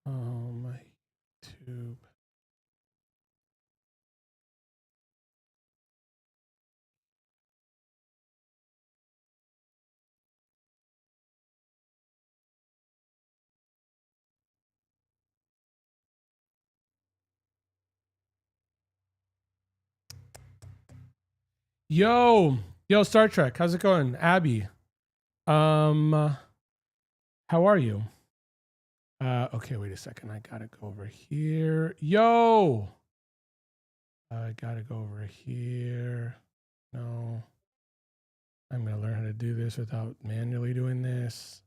My YouTube. Yo, Star Trek. How's it going, Abby? Um, how are you? Okay, wait a second. I gotta go over here. Yo, I gotta go over here. No, I'm gonna learn how to do this without manually doing this.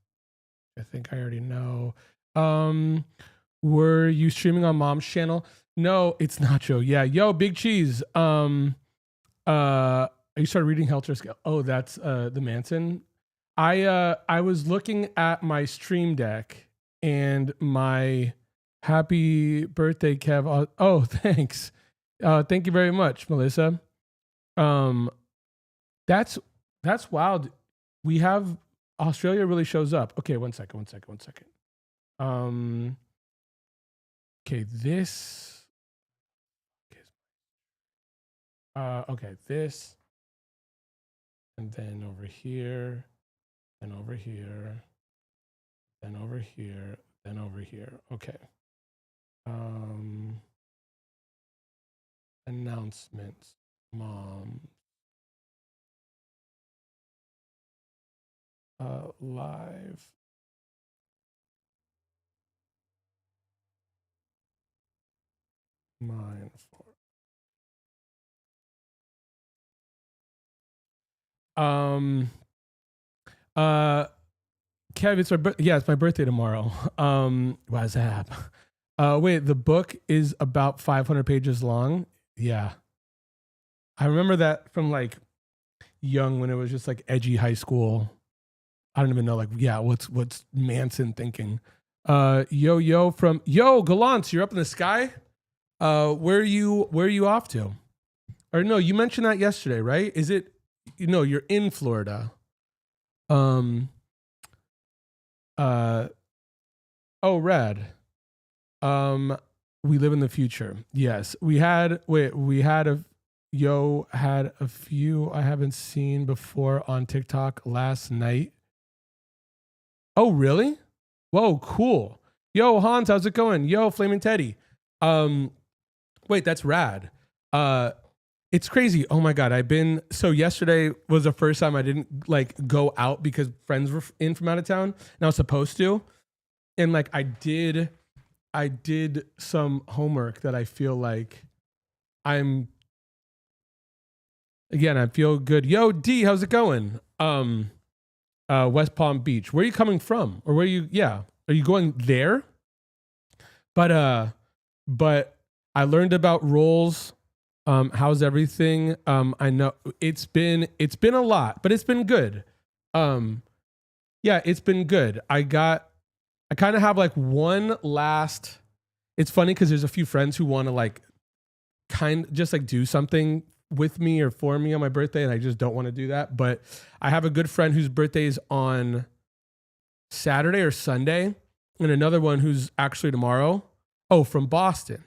I think I already know. Um, were you streaming on Mom's channel? No, it's Nacho. Yeah, yo, Big Cheese. You started reading Helter Skelter. Oh, that's the Manson. I was looking at my stream deck and my happy birthday, Kev. Oh, thanks. Thank you very much, Melissa. Um, that's that's wild. We have Australia really shows up. Okay, one second. Um, okay, this. Okay, this, and then over here, and over here, then over here, then over here. Okay. Um, announcements. Mom. Live. Mine for. Uh, Kev, it's yeah, it's my birthday tomorrow. What's up? Wait, the book is about 500 pages long. Yeah, I remember that from like young when it was just like edgy high school. I don't even know, like, yeah, what's Manson thinking? Yo from Gallant, you're up in the sky. Where are you off to? Or no, you mentioned that yesterday, right? Is it you're in Florida? Um uh oh, rad. Um we live in the future. Yes. We had a few I haven't seen before on TikTok last night. Oh, really? Whoa, cool. Yo, Hans, how's it going? Yo, Flaming Teddy. Um, wait, that's rad. Uh, it's crazy. Oh my god, so yesterday was the first time I didn't like go out because friends were in from out of town, and I was supposed to, and like I did some homework that I feel like I'm again. I feel good. Yo, D, how's it going? West Palm Beach. Where are you coming from, or where you? Yeah, are you going there? But but I learned about roles. How's everything? I know it's been a lot, but it's been good. Um, yeah, it's been good. I kind of have like one last. It's funny because there's a few friends who want to like just like do something with me or for me on my birthday, and I just don't want to do that. But I have a good friend whose birthday is on Saturday or Sunday, and another one who's actually tomorrow. Oh, from Boston.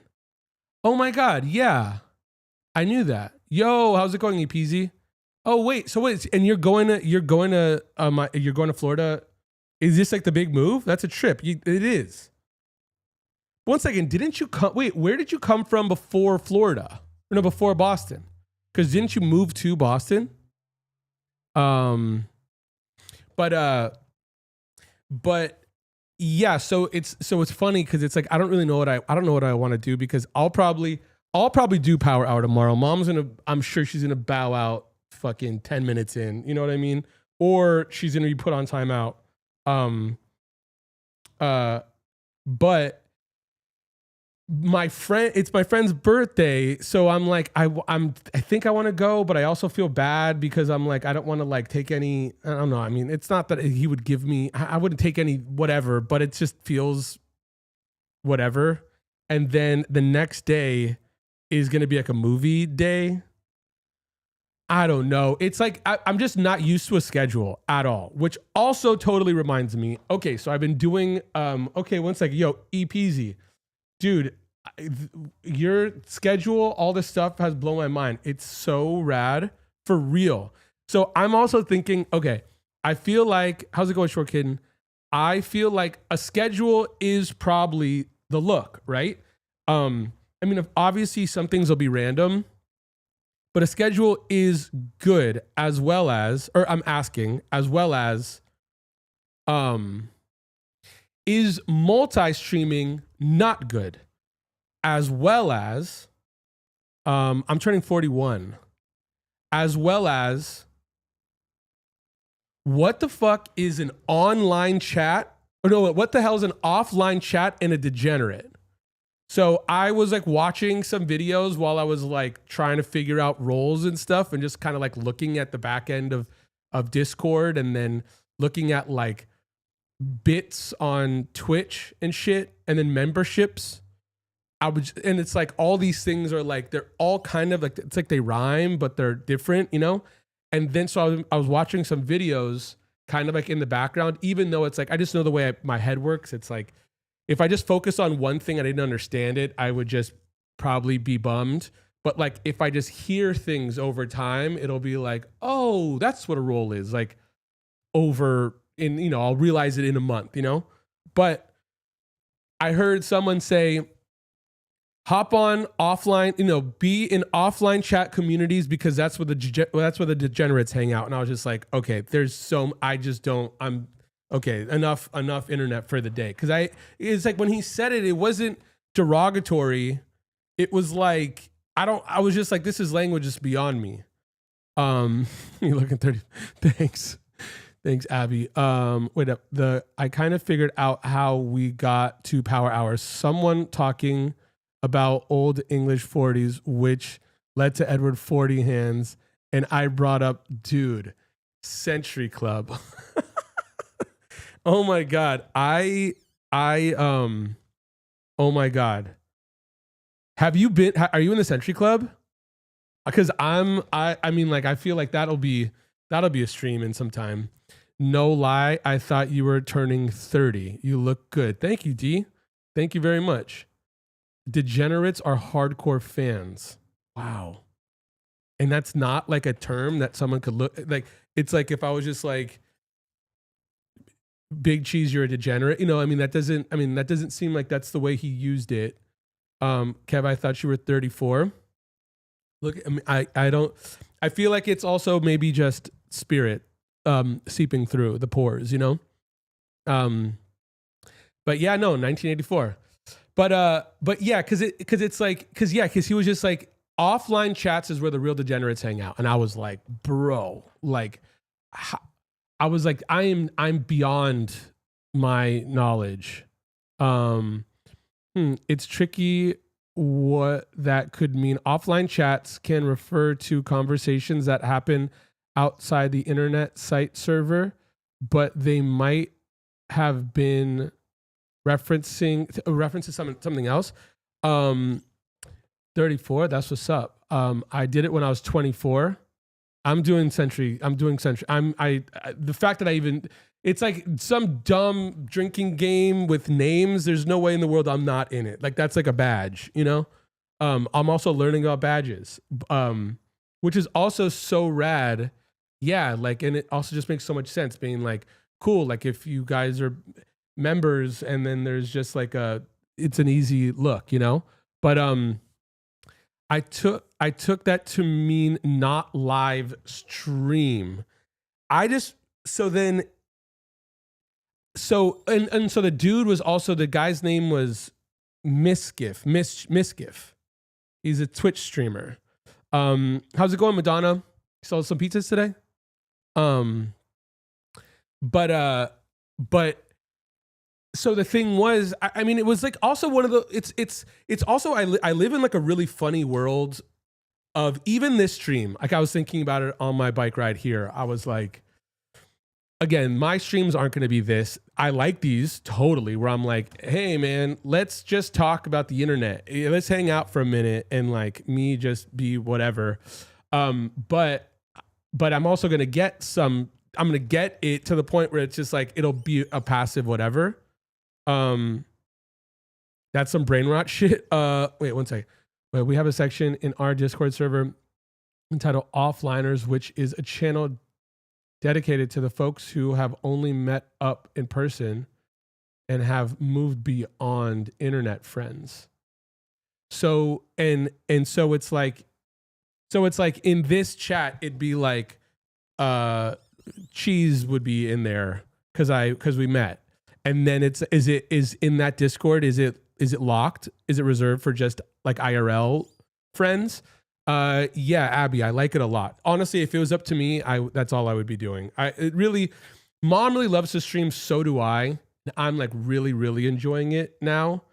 Oh my God, yeah, I knew that. Yo, how's it going, EPZ? Oh wait, and you're going to Florida. Is this like the big move? That's a trip. It is. One second, didn't you come? Wait, where did you come from before Florida? Or no, before Boston? Because didn't you move to Boston? Um, but but yeah, so it's funny because it's like I don't really know I don't know what I want to do because I'll probably do power hour tomorrow. I'm sure she's gonna bow out fucking 10 minutes in. You know what I mean? Or she's gonna be put on timeout. Um, uh, but it's my friend's birthday, so I'm like I think I want to go, but I also feel bad because I'm like I don't want to like take any. I don't know. I mean, it's not that he would give me. I wouldn't take any whatever, but it just feels whatever. And then the next day is gonna be like a movie day. I don't know. It's like I'm just not used to a schedule at all, which also totally reminds me. Okay, so I've been doing. Okay, one second. Yo, ePeasy, dude. Your schedule, all this stuff has blown my mind. It's so rad for real. So I'm also thinking. Okay, I feel like how's it going, Short Kitten? I feel like a schedule is probably the look, right? I mean, obviously some things will be random, but a schedule is good as well as, or I'm asking, as well as, is multi-streaming not good? As well as, I'm turning 41, as well as, what the fuck is an online chat? Or no, what the hell is an offline chat and a degenerate? So I was like watching some videos while I was like trying to figure out roles and stuff and just kind of like looking at the back end of Discord and then looking at like bits on Twitch and shit and then memberships. And it's like all these things are like, they're all kind of like, it's like they rhyme, but they're different, you know? And then so I was watching some videos kind of like in the background, even though it's like, I just know the way my head works. It's like, if I just focus on one thing, I didn't understand it, I would just probably be bummed. But like, if I just hear things over time, it'll be like, oh, that's what a role is like over in, you know, I'll realize it in a month, you know? But I heard someone say, hop on offline, you know, be in offline chat communities because that's where the degenerates hang out. And I was just like, okay, I'm okay, enough internet for the day. Cause it's like when he said it, it wasn't derogatory. It was like, I was just like, this is language just beyond me. You looking 30, thanks. Thanks, Abby. Wait up. I kind of figured out how we got to Power Hours. Someone talking about old English 40s, which led to Edward 40 Hands. And I brought up, dude, Century Club. Oh my God. Oh my God. Are you in the Century Club? Because I mean, like, I feel like that'll be a stream in some time. No lie. I thought you were turning 30. You look good. Thank you, D. Thank you very much. Degenerates are hardcore fans. Wow. And that's not like a term that someone could look like. It's like if I was just like, Big Cheese, you're a degenerate. You know, I mean, that doesn't seem like that's the way he used it. Kev, I thought you were 34. Look, I mean, I feel like it's also maybe just spirit seeping through the pores, you know? But yeah, no, 1984. But yeah, cause he was just like, offline chats is where the real degenerates hang out. And I was like, bro, like, I was like, I'm beyond my knowledge. It's tricky what that could mean. Offline chats can refer to conversations that happen outside the internet site server, but they might have been references something else. 34, that's what's up. I did it when I was 24. I'm doing Century. The fact that it's like some dumb drinking game with names. There's no way in the world I'm not in it. Like that's like a badge, you know? I'm also learning about badges, which is also so rad. Yeah, like, and it also just makes so much sense being like, cool, like if you guys are members and then there's just like it's an easy look, you know? But I took that to mean not live stream. So the dude was also, the guy's name was Misgif. He's a Twitch streamer. How's it going, Madonna? You sold some pizzas today? But so the thing was, I mean, it was like also one of the, it's also, I live in like a really funny world of even this stream. Like I was thinking about it on my bike ride here. I was like, again, my streams aren't going to be this. I like these totally where I'm like, hey man, let's just talk about the internet. Let's hang out for a minute and like me just be whatever. But but I'm also gonna get some. I'm gonna get it to the point where it's just like it'll be a passive whatever. That's some brain rot shit. Wait one second. Wait, we have a section in our Discord server entitled Offliners, which is a channel dedicated to the folks who have only met up in person and have moved beyond internet friends. So so it's like in this chat it'd be like Cheese would be in there because we met. And then is in that Discord, is it locked? Is it reserved for just like IRL friends? Yeah, Abby, I like it a lot. Honestly, if it was up to me, that's all I would be doing. Mom really loves to stream, so do I. I'm like really, really enjoying it now.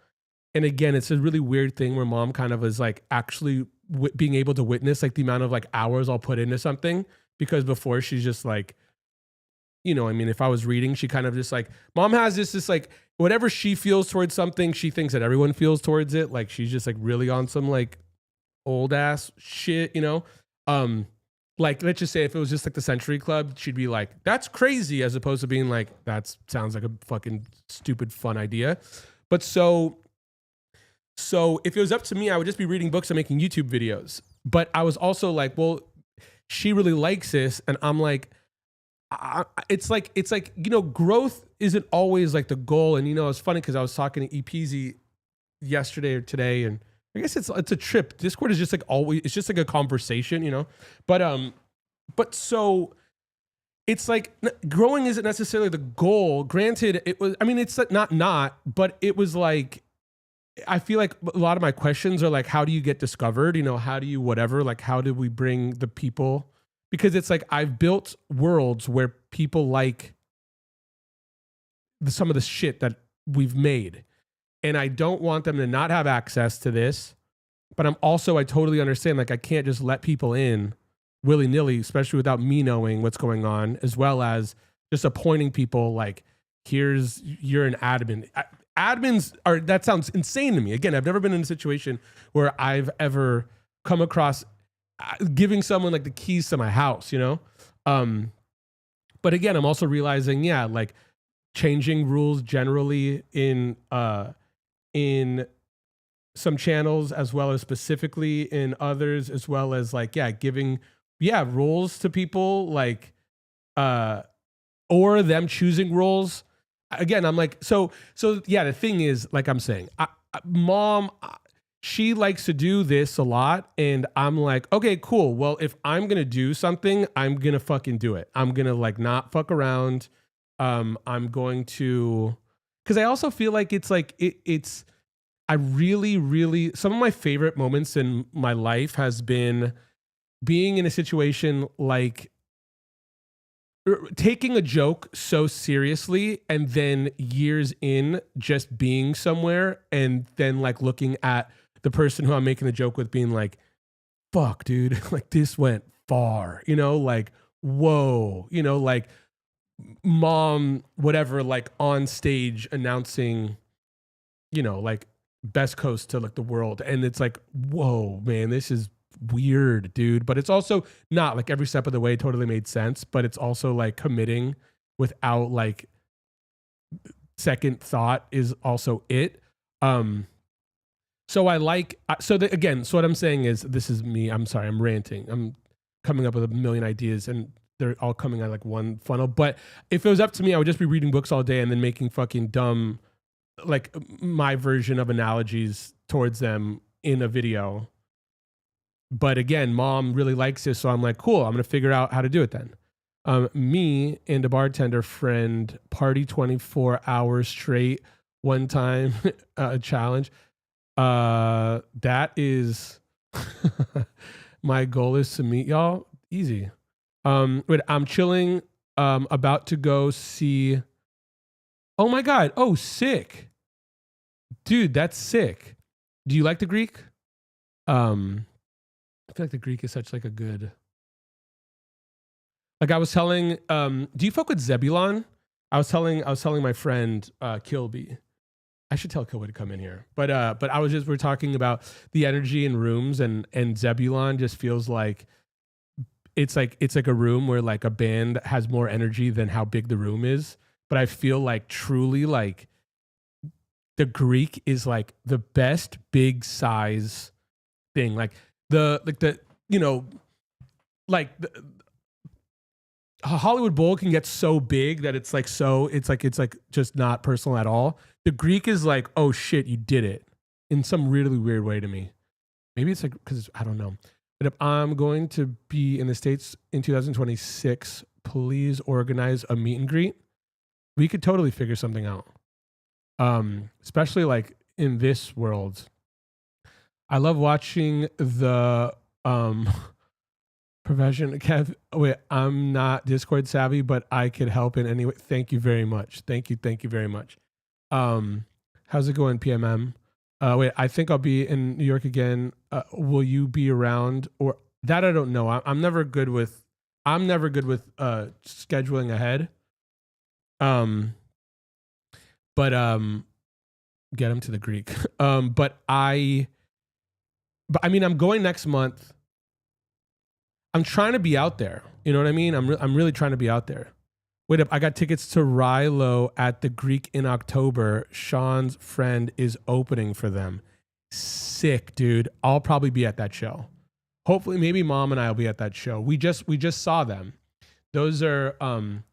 And again, it's a really weird thing where mom kind of is like actually being able to witness like the amount of like hours I'll put into something, because before she's just like, you know, I mean, if I was reading, she kind of just like, mom has this like, whatever she feels towards something, she thinks that everyone feels towards it. Like she's just like really on some like old ass shit, you know? Like, let's just say if it was just like the Century Club, she'd be like, that's crazy, as opposed to being like, that sounds like a fucking stupid fun idea. But so if it was up to me, I would just be reading books and making YouTube videos. But I was also like, well, she really likes this. And I'm like, it's like, you know, growth isn't always like the goal. And, you know, it's funny because I was talking to EPZ yesterday or today, and I guess it's a trip. Discord is just like always, it's just like a conversation, you know? But so it's like growing isn't necessarily the goal. Granted, it was, I mean, it's not, but it was like, I feel like a lot of my questions are like, how do you get discovered? You know, how do you whatever, like, how do we bring the people? Because it's like, I've built worlds where people like some of the shit that we've made. And I don't want them to not have access to this. But I totally understand, like, I can't just let people in willy-nilly, especially without me knowing what's going on, as well as just appointing people like, you're an admin. Admins are, that sounds insane to me. Again, I've never been in a situation where I've ever come across giving someone like the keys to my house, you know? But again, I'm also realizing, yeah, like changing rules generally in some channels, as well as specifically in others, as well as like, yeah, giving, yeah, roles to people, like, or them choosing roles. Again, I'm like, so yeah, the thing is, like I'm saying, mom, she likes to do this a lot. And I'm like, okay, cool. Well, if I'm going to do something, I'm going to fucking do it. I'm going to like not fuck around. I'm going to, because I also feel like it's like, it's, I really, really, some of my favorite moments in my life has been being in a situation like taking a joke so seriously, and then years in just being somewhere, and then like looking at the person who I'm making the joke with being like, fuck, dude, like this went far, you know, like, whoa, you know, like mom, whatever, like on stage announcing, you know, like best coast to like the world. And it's like, whoa, man, this is weird, dude. But it's also not like every step of the way totally made sense, but it's also like committing without like second thought is also it. So I like, again, so what I'm saying is, this is me. I'm sorry, I'm ranting. I'm coming up with a million ideas and they're all coming out like one funnel. But if it was up to me, I would just be reading books all day and then making fucking dumb, like my version of analogies towards them in a video. But again, mom really likes this. So I'm like, cool, I'm going to figure out how to do it then. Me and a bartender friend party 24 hours straight one time, challenge. That is my goal is to meet y'all. Easy. Wait, I'm chilling. About to go see. Oh my God. Oh, sick. Dude, that's sick. Do you like the Greek? I feel like the Greek is such like a good. Like I was telling, do you fuck with Zebulon? I was telling my friend Kilby. I should tell Kilby to come in here. But we're talking about the energy in rooms, and Zebulon just feels like it's like a room where like a band has more energy than how big the room is. But I feel like truly like the Greek is like the best big size thing. Like the you know like a Hollywood Bowl can get so big that it's like just not personal at all. The Greek is like, oh shit, you did it in some really weird way to me. Maybe it's like because I don't know. But if I'm going to be in the States in 2026, please organize a meet and greet. We could totally figure something out. Especially like in this world. I love watching the profession. Kev, wait, I'm not Discord savvy, but I could help in any way. Thank you very much. Thank you very much. How's it going, PMM? Wait, I think I'll be in New York again. Will you be around? Or that I don't know. I'm never good with scheduling ahead. But get him to the Greek. But I mean, I'm going next month. I'm trying to be out there. You know what I mean? I'm really trying to be out there. Wait up, I got tickets to Rilo at the Greek in October. Sean's friend is opening for them. Sick, dude. I'll probably be at that show. Hopefully, maybe Mom and I will be at that show. We just saw them. Those are some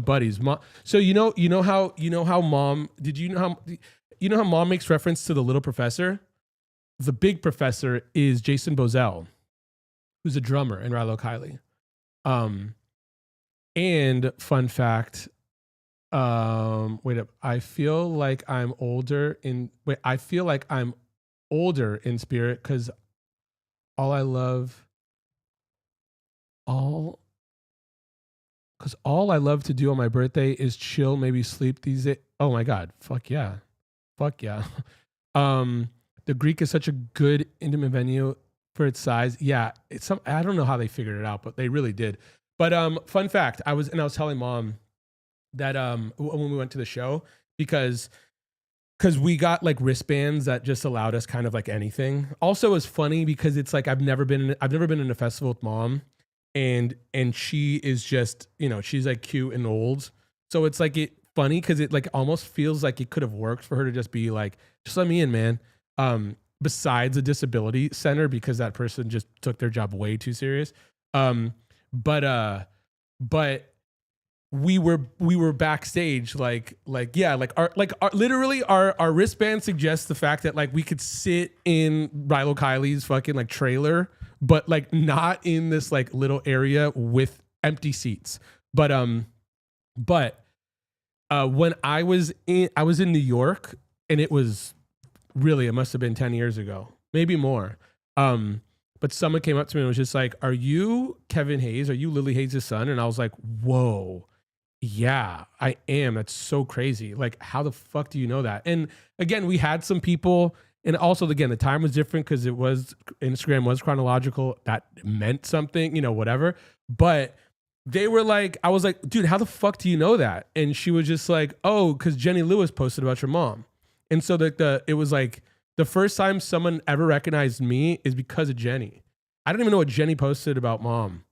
buddies. So you know how Mom, did you know how Mom makes reference to the little professor? The big professor is Jason Bozell, who's a drummer in Rilo Kiley. And fun fact, wait up. I feel like I'm older in spirit because all I love to do on my birthday is chill, maybe sleep these days. Oh my God. Fuck yeah. The Greek is such a good intimate venue for its size. Yeah. I don't know how they figured it out, but they really did. But fun fact, I was telling Mom that when we went to the show, because we got like wristbands that just allowed us kind of like anything. Also, it's funny because it's like I've never been in a festival with Mom, and she is just, you know, she's like cute and old, so it's like funny because it like almost feels like it could have worked for her to just be like, just let me in, man. Besides a disability center, because that person just took their job way too serious. But we were backstage like our literally our wristband suggests the fact that like we could sit in Rilo Kiley's fucking like trailer, but like not in this like little area with empty seats. But when I was in New York, and it must have been 10 years ago, maybe more. But someone came up to me and was just like, "Are you Kevin Hayes? Are you Lily Hayes' son?" And I was like, "Whoa, yeah, I am." That's so crazy. Like, how the fuck do you know that? And again, we had some people, and also again, the time was different because Instagram was chronological. That meant something, you know, whatever. But they were like, I was like, "Dude, how the fuck do you know that?" And she was just like, "Oh, because Jenny Lewis posted about your mom." And so it was like, the first time someone ever recognized me is because of Jenny. I don't even know what Jenny posted about Mom.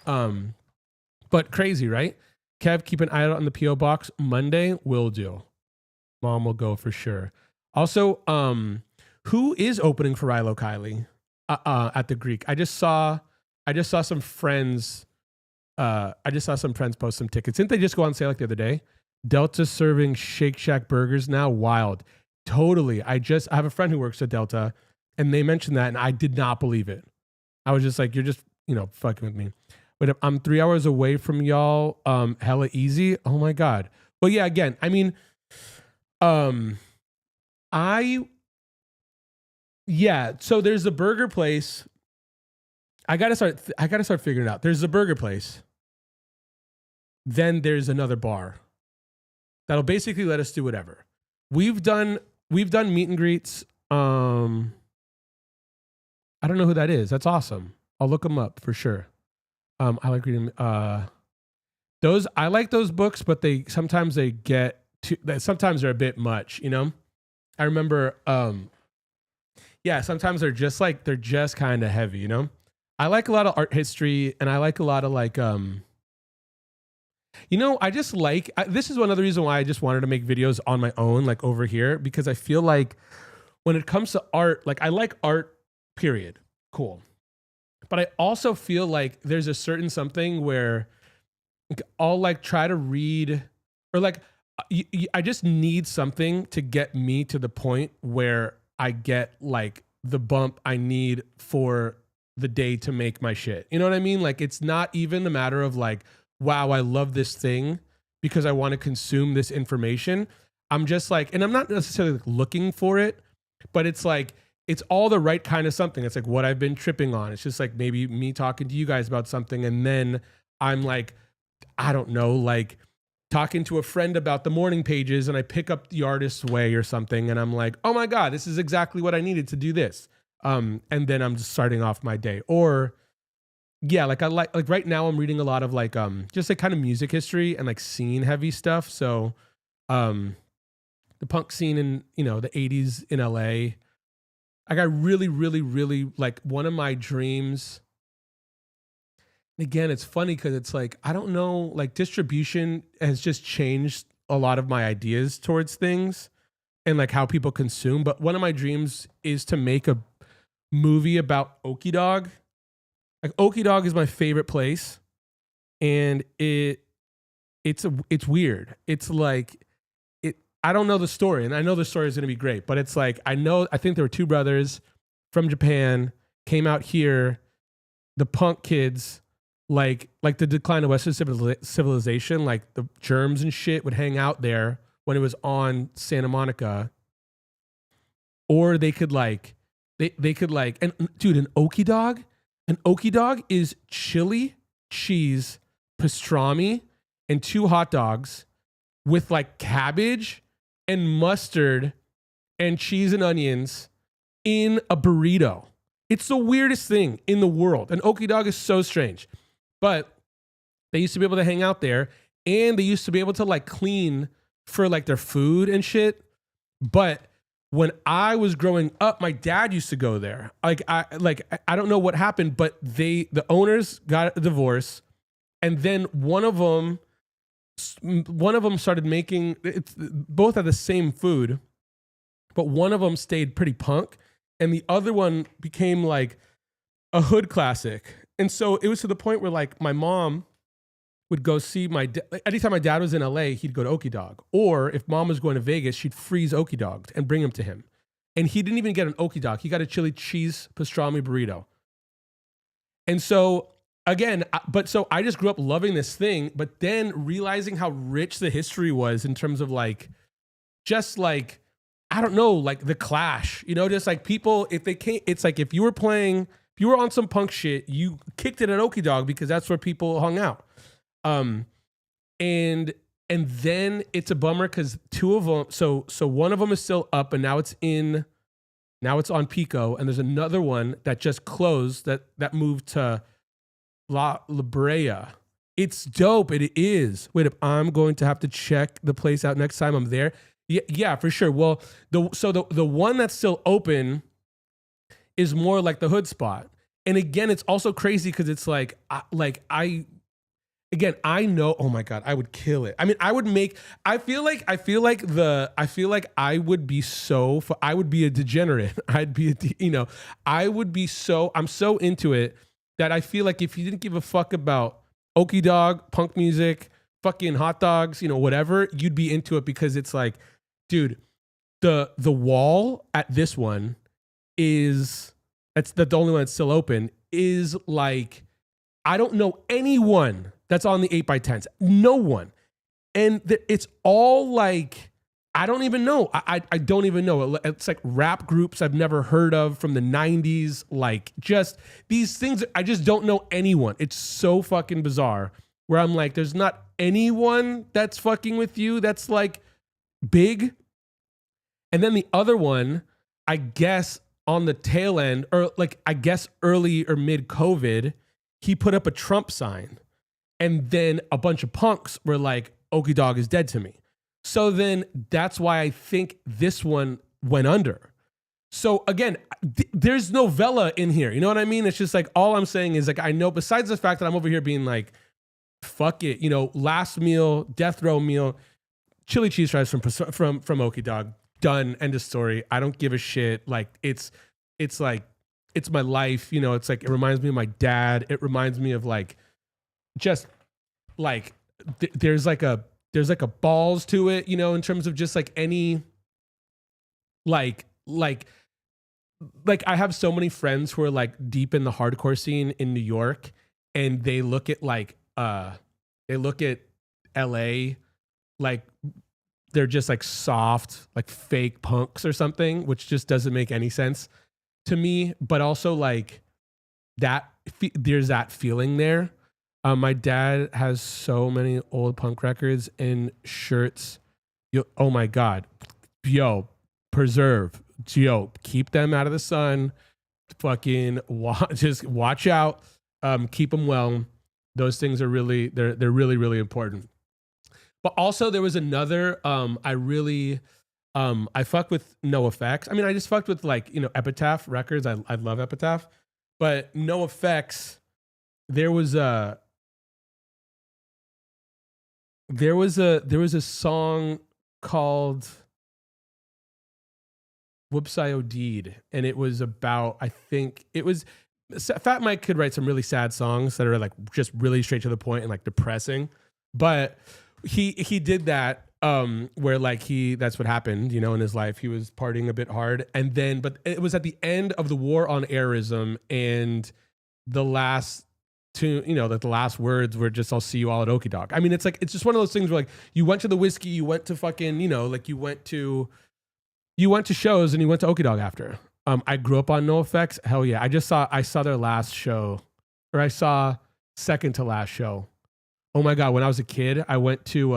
But crazy, right? Kev, keep an eye out on the P.O. box. Monday will do. Mom will go for sure. Also, who is opening for Rilo Kiley at the Greek? I just saw some friends. Post some tickets. Didn't they just go on sale like the other day? Delta serving Shake Shack burgers now. Wild. Totally. I have a friend who works at Delta, and they mentioned that, and I did not believe it. I was just like, you're just, you know, fucking with me. But if I'm 3 hours away from y'all, hella easy. Oh my God. Well, yeah, again, I mean, so there's a burger place. I gotta start figuring it out. There's a burger place. Then there's another bar that'll basically let us do whatever. We've done meet and greets. I don't know who that is. That's awesome. I'll look them up for sure. I like reading those. I like those books, but sometimes they're a bit much, you know? I remember, sometimes they're just kind of heavy, you know? I like a lot of art history, and I like a lot of like I just like this is one other reason why I just wanted to make videos on my own, like over here, because I feel like when it comes to art, like I like art, period. Cool. But I also feel like there's a certain something where like, I'll like try to read or like I just need something to get me to the point where I get like the bump I need for the day to make my shit. You know what I mean? Like it's not even a matter of like, wow, I love this thing because I want to consume this information. I'm just like, and I'm not necessarily like looking for it, but it's like, it's all the right kind of something. It's like what I've been tripping on. It's just like maybe me talking to you guys about something. And then I'm like, I don't know, like talking to a friend about the morning pages and I pick up the artist's way or something. And I'm like, oh my God, this is exactly what I needed to do this. And then I'm just starting off my day. Or yeah, like I like right now I'm reading a lot of like just like kind of music history and like scene heavy stuff. So um the punk scene in, the 80s in LA. I got really, really, really like one of my dreams. Again, it's funny because it's like, I don't know, like distribution has just changed a lot of my ideas towards things and like how people consume. But one of my dreams is to make a movie about Okie Dog. Like Okie Dog is my favorite place. And it's weird. It's like, I don't know the story, and I know the story is going to be great, but it's like I think there were two brothers from Japan came out here, the punk kids, like the decline of Western civilization, like the germs and shit would hang out there when it was on Santa Monica, or they could like they could like and dude, an Okie Dog is chili, cheese, pastrami, and two hot dogs with like cabbage and mustard and cheese and onions in a burrito. It's the weirdest thing in the world. An Okie Dog is so strange. But they used to be able to hang out there and they used to be able to like clean for like their food and shit. But when I was growing up, my dad used to go there. I don't know what happened, but the owners got a divorce, and then one of them started making it's both had the same food, but one of them stayed pretty punk and the other one became like a hood classic. And so it was to the point where like my mom would go see anytime my dad was in LA, he'd go to Okie Dog. Or if mom was going to Vegas, she'd freeze Okie Dogs and bring them to him. And he didn't even get an Okie Dog. He got a chili cheese pastrami burrito. And so again, so I just grew up loving this thing, but then realizing how rich the history was in terms of like, just like, I don't know, like the Clash, just like people, if they can't, it's like if you were on some punk shit, you kicked it at Okie Dog because that's where people hung out. And then it's a bummer because two of them, so one of them is still up and now it's on Pico, and there's another one that just closed that moved to La Brea. It's dope. It is. Wait, I'm going to have to check the place out next time I'm there. Yeah, for sure. Well, the one that's still open is more like the hood spot. And again, it's also crazy because it's like I know, oh my God, I would kill it. I mean, I would I feel like I would be I would be a degenerate. I'm so into it that I feel like if you didn't give a fuck about Okie Dog, punk music, fucking hot dogs, whatever, you'd be into it because it's like, dude, the wall at this one that's the only one that's still open, is like, I don't know anyone that's on the 8x10s. No one. And it's all like, I don't even know. I don't even know. It's like rap groups I've never heard of from the 90s. Like just these things. I just don't know anyone. It's so fucking bizarre where I'm like, there's not anyone that's fucking with you that's like big. And then the other one, I guess on the tail end, or like, I guess early or mid COVID, he put up a Trump sign. And then a bunch of punks were like, Okie Dog is dead to me. So then that's why I think this one went under. So again, there's no Vela in here. You know what I mean? It's just like, all I'm saying is like, I know, besides the fact that I'm over here being like, fuck it, you know, last meal, death row meal, chili cheese fries from Okie Dog, done, end of story. I don't give a shit. Like it's like, it's my life. You know, it's like, it reminds me of my dad. It reminds me of like, just like, there's like a balls to it, you know, in terms of just like any, like I have so many friends who are like deep in the hardcore scene in New York, and they look at like they look at LA like they're just like soft, like fake punks or something, which just doesn't make any sense to me. But also like that there's that feeling there. My dad has so many old punk records and shirts. Oh my God. Yo, preserve. Yo, keep them out of the sun. Fucking just watch out. Keep them well. Those things are really, they're really, really important. But also there was another, I fucked with NoFX. I mean, I just fucked with like, you know, Epitaph Records. I love Epitaph. But NoFX, there was a song called Whoops I OD'd, and it was about, I think it was, Fat Mike could write some really sad songs that are like just really straight to the point and like depressing, but he did that where like that's what happened, you know, in his life. He was partying a bit hard, and then but it was at the end of the war on airism, and the last two, you know, that the last words were just, I'll see you all at Okie Dog. I mean, it's like, it's just one of those things where like you went to the whiskey, you went to fucking, you know, like you went to shows and you went to Okie Dog after. I grew up on NoFX. Hell yeah. I saw their last show, or I saw second to last show. Oh my God. When I was a kid, I went to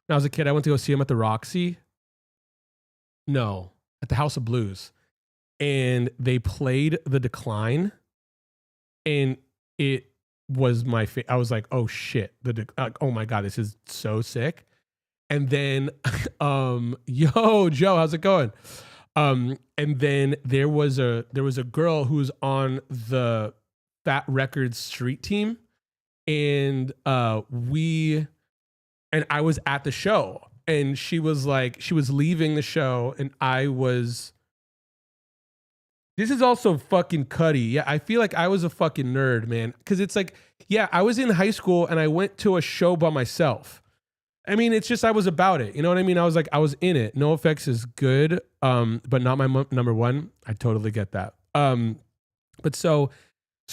go see him at the Roxy. No, at the House of Blues. And they played The Decline. And it was I was like, oh shit. Oh my God, this is so sick. And then, yo, Joe, how's it going? And then there was a girl who was on the Fat Records street team, and I was at the show, and she was leaving the show, and this is also fucking Cuddy. Yeah, I feel like I was a fucking nerd, man. Because it's like, yeah, I was in high school and I went to a show by myself. I mean, it's just, I was about it. You know what I mean? I was in it. NoFX is good, but not my number one. I totally get that. But so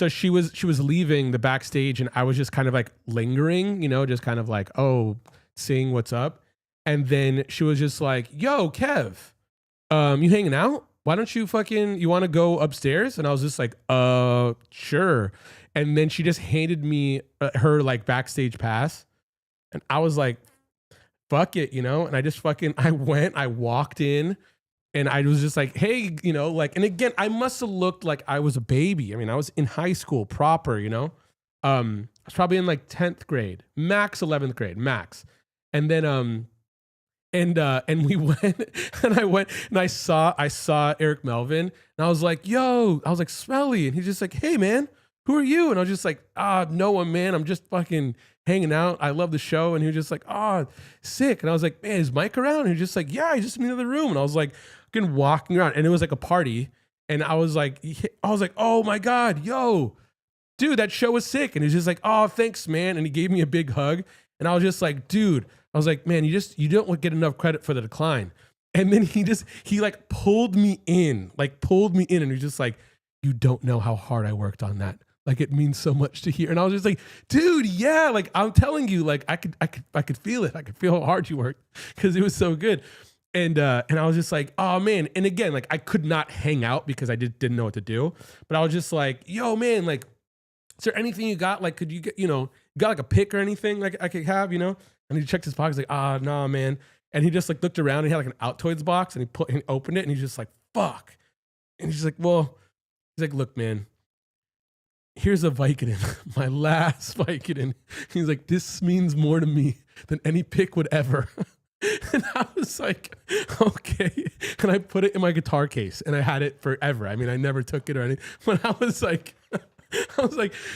she was leaving the backstage, and I was just kind of like lingering, you know, just kind of like, oh, seeing what's up. And then she was just like, yo, Kev, you hanging out? Why don't you want to go upstairs? And I was just like, sure. And then she just handed me her like backstage pass. And I was like, fuck it, you know? And I just I walked in, and I was just like, hey, you know, like, and again, I must have looked like I was a baby. I mean, I was in high school proper, you know? I was probably in like 10th grade, max 11th grade, max. And then, and we went, and I saw Eric Melvin, and I was like, Smelly. And he's just like, hey man, who are you? And I was just like, Noah, man, I'm just fucking hanging out. I love the show. And he was just like, sick. And I was like, man, is Mike around? And he was just like, yeah, he's just in the other room. And I was like, fucking walking around, and it was like a party. And I was like, oh my God, yo, dude, that show was sick. And he's just like, oh, thanks, man. And he gave me a big hug. And I was just like, dude, I was like, man, you don't get enough credit for The Decline. And then he like pulled me in, and he's just like, you don't know how hard I worked on that. Like, it means so much to hear. And I was just like, dude, yeah, like I'm telling you, like I could feel it. I could feel how hard you worked, because it was so good. And I was just like, oh man. And again, like I could not hang out because I didn't know what to do. But I was just like, yo, man, like, is there anything you got? Like, could you get, you know, got like a pick or anything like I could have, you know? And he checked his pockets, like, nah, man. And he just like looked around, and he had like an Altoids box, and he opened it, and he's just like, fuck. And he's like, well, he's like, look, man, here's a Vicodin, my last Vicodin. He's like, this means more to me than any pick would ever. And I was like, okay. And I put it in my guitar case and I had it forever. I mean, I never took it or anything. But I was like,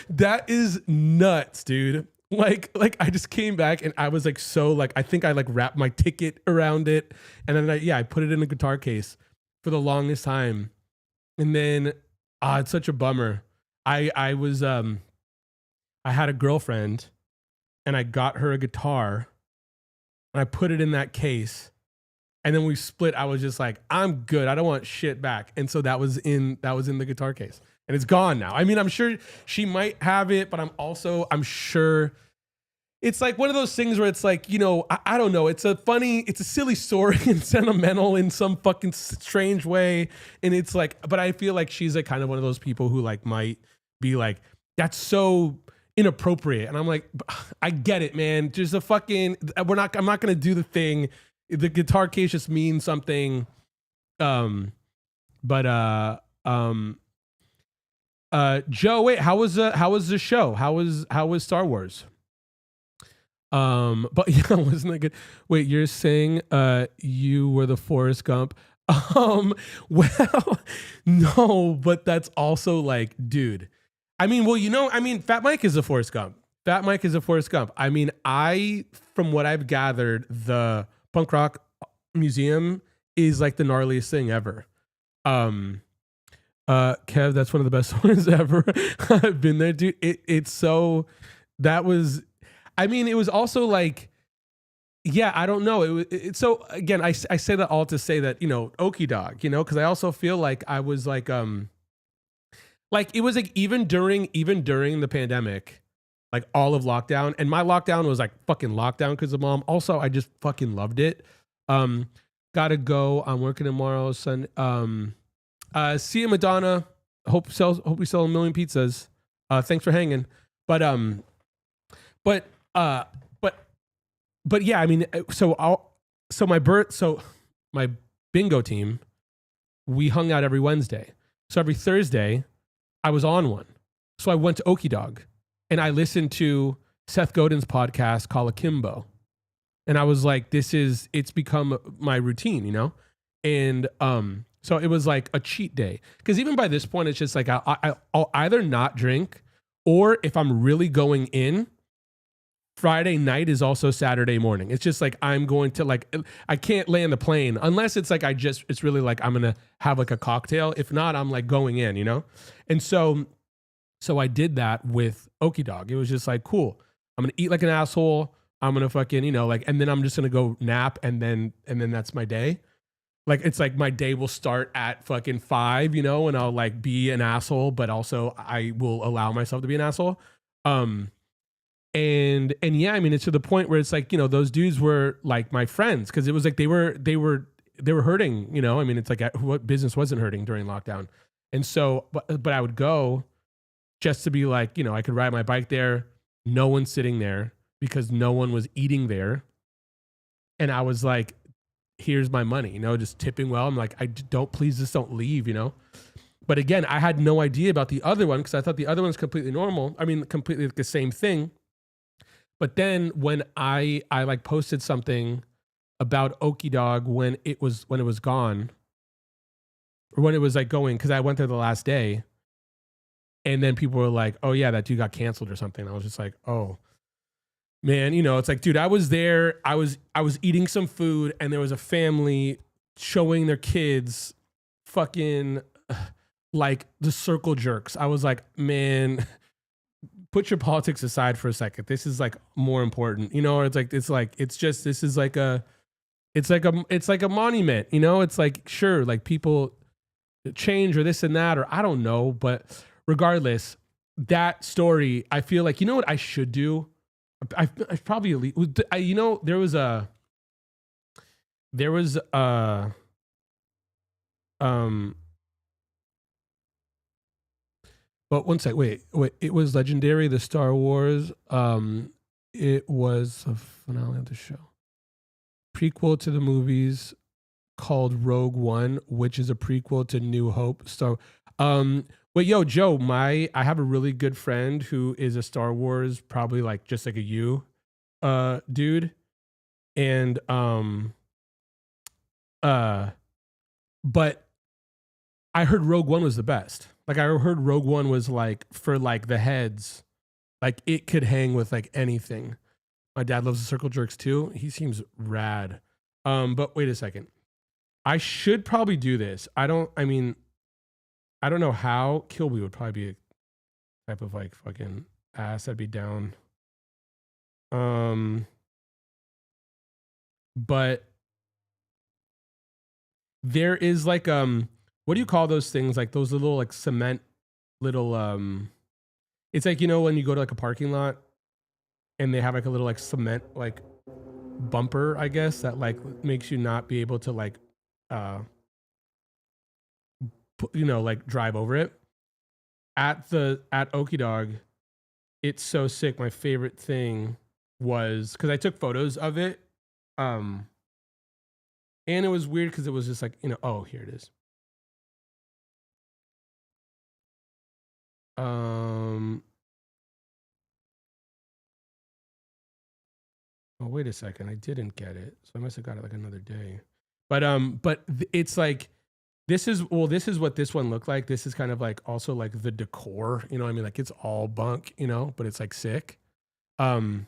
that is nuts, dude. Like I just came back and I was like, so like, I think I like wrapped my ticket around it. And then I put it in a guitar case for the longest time. And then, it's such a bummer. I was, I had a girlfriend and I got her a guitar and I put it in that case. And then we split. I was just like, I'm good. I don't want shit back. And so that was in the guitar case. And it's gone now. I mean, I'm sure she might have it, but I'm sure it's like one of those things where it's like, you know, I don't know. It's a silly story and sentimental in some fucking strange way. And it's like, but I feel like she's like kind of one of those people who like might be like, that's so inappropriate. And I'm like, I get it, man. Just a fucking, I'm not going to do the thing. The guitar case just means something. Joe, wait, how was the show? How was Star Wars? But yeah, wasn't that good? Wait, you're saying you were the Forrest Gump? Well, no, but that's also like, dude. I mean, well, you know, I mean, Fat Mike is a Forrest Gump. Fat Mike is a Forrest Gump. I mean, from what I've gathered, the Punk Rock Museum is like the gnarliest thing ever. Kev, that's one of the best ones ever. I've been there, dude. It's so, that was, I mean, it was also like, yeah, I don't know. So again, I say that all to say that, you know, Okie Dog, you know, because I also feel like I was like it was like even during the pandemic, like all of lockdown, and my lockdown was like fucking lockdown because of mom. Also, I just fucking loved it. Gotta go. I'm working tomorrow, son. See you, Madonna. Hope we sell 1 million pizzas. Thanks for hanging. But yeah, I mean, so my bingo team, we hung out every Wednesday. So every Thursday, I was on one. So I went to Okie Dog and I listened to Seth Godin's podcast called Akimbo. And I was like, it's become my routine, you know? And so it was like a cheat day. Because even by this point, it's just like I'll either not drink, or if I'm really going in, Friday night is also Saturday morning. It's just like I'm going to like, I can't land the plane unless it's like it's really like I'm going to have like a cocktail. If not, I'm like going in, you know? And so I did that with Okie Dog. It was just like, cool. I'm going to eat like an asshole. I'm going to fucking, you know, like, and then I'm just going to go nap and then that's my day. Like, it's like my day will start at fucking 5, you know, and I'll like be an asshole, but also I will allow myself to be an asshole. And yeah, I mean, it's to the point where it's like, you know, those dudes were like my friends. Cause it was like, they were hurting, you know, I mean, it's like what business wasn't hurting during lockdown. And so, but I would go just to be like, you know, I could ride my bike there. No one's sitting there because no one was eating there. And I was like, here's my money, you know, just tipping well. I'm like, please just don't leave, you know? But again, I had no idea about the other one because I thought the other one's completely normal. I mean, completely the same thing. But then when I like posted something about Okie Dog when it was gone, or when it was like going, because I went there the last day, and then people were like, oh yeah, that dude got canceled or something. I was just like, oh man, you know, it's like, dude, I was there, I was eating some food, and there was a family showing their kids fucking like the circle jerks. I was like, man, put your politics aside for a second. This is like more important, you know, or it's just, this is like it's like a monument, you know, it's like, sure, like people change or this and that, or I don't know, but regardless, that story, I feel like, you know what I should do? I probably, you know, there was but one sec, wait, it was legendary, the Star Wars, it was a finale of the show. Prequel to the movies called Rogue One, which is a prequel to New Hope. So, but yo, Joe, I have a really good friend who is a Star Wars, probably like just like a you, dude. And Uh, but I heard Rogue One was the best. Like I heard Rogue One was like for like the heads, like it could hang with like anything. My dad loves the Circle Jerks too. He seems rad. But wait a second. I should probably do this. I mean, I don't know how. Kilby would probably be a type of like fucking ass. I'd be down. But there is like what do you call those things? Like those little like cement little it's like, you know, when you go to like a parking lot and they have like a little like cement like bumper, I guess, that like makes you not be able to like you know, like drive over it. At Okie Dog, it's so sick. My favorite thing was because I took photos of it. And it was weird because it was just like, you know, oh, here it is. Oh, wait a second. I didn't get it. So I must have got it like another day. But it's like this is what this one looked like. This is kind of like also like the decor, you know what I mean? Like it's all bunk, you know, but it's like sick. But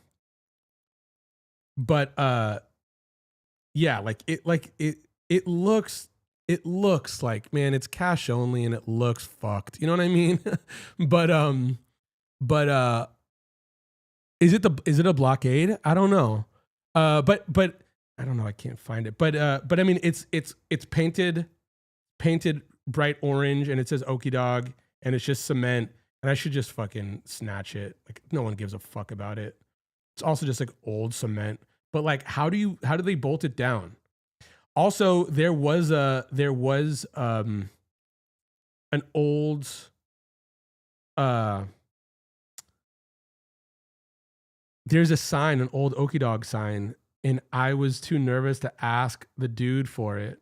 yeah, like it looks like, man, it's cash only and it looks fucked. You know what I mean? but is it a blockade? I don't know. But I don't know. I can't find it. But I mean, it's painted bright orange, and it says Okie Dog, and it's just cement. And I should just fucking snatch it. Like no one gives a fuck about it. It's also just like old cement. But like, how do they bolt it down? Also, there was an old there's a sign, an old Okie Dog sign, and I was too nervous to ask the dude for it.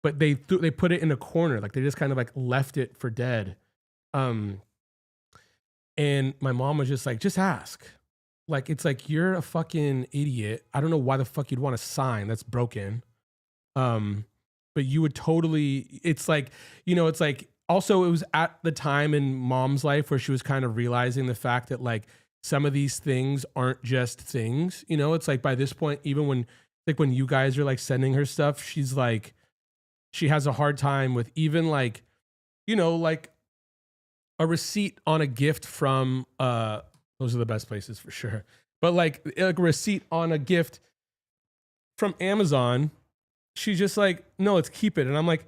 But they put it in a corner, like they just kind of like left it for dead. And my mom was just like, just ask. Like it's like, you're a fucking idiot. I don't know why the fuck you'd want a sign that's broken. But you would totally, it's like, you know, it's like also it was at the time in mom's life where she was kind of realizing the fact that like some of these things aren't just things, you know. It's like by this point, even when you guys are like sending her stuff, she's like, she has a hard time with even like, you know, like a receipt on a gift from those are the best places for sure, but like a receipt on a gift from Amazon, she's just like, no, let's keep it. And I'm like,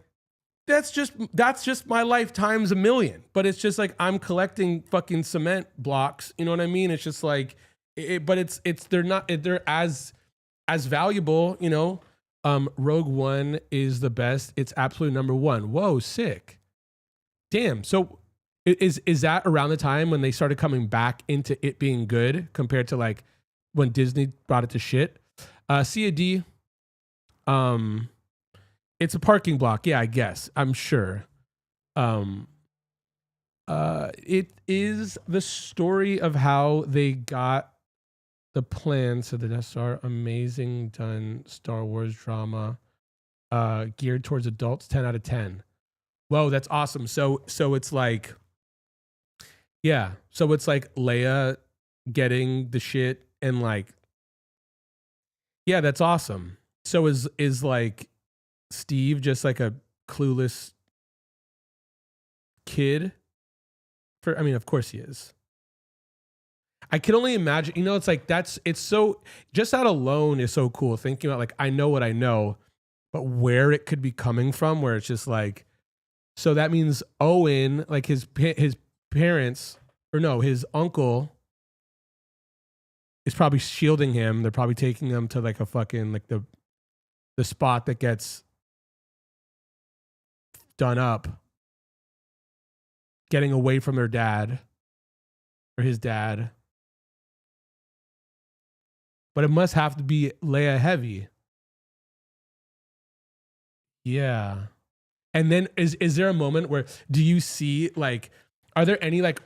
that's just my life times a million. But it's just like, I'm collecting fucking cement blocks. You know what I mean? It's just like, but they're as valuable, you know. Rogue One is the best. It's absolutely number one. Whoa, sick. Damn. So is that around the time when they started coming back into it being good compared to like when Disney brought it to shit? CAD. It's a parking block. Yeah, I guess. I'm sure. It is the story of how they got the plans to the Death Star. Amazing done Star Wars drama. Geared towards adults. 10 out of 10. Whoa, that's awesome. So it's like, yeah. So it's like Leia getting the shit and like, yeah, that's awesome. So is like Steve just like a clueless kid? I mean, of course he is. I can only imagine, you know, it's like it's so, just that alone is so cool. Thinking about like, I know what I know, but where it could be coming from, where it's just like, so that means Owen, like his parents, or no, his uncle is probably shielding him. They're probably taking him to like a fucking, like the spot that gets done up, getting away from their dad or his dad. But it must have to be Leia heavy. Yeah. And then is there a moment where do you see like, are there any like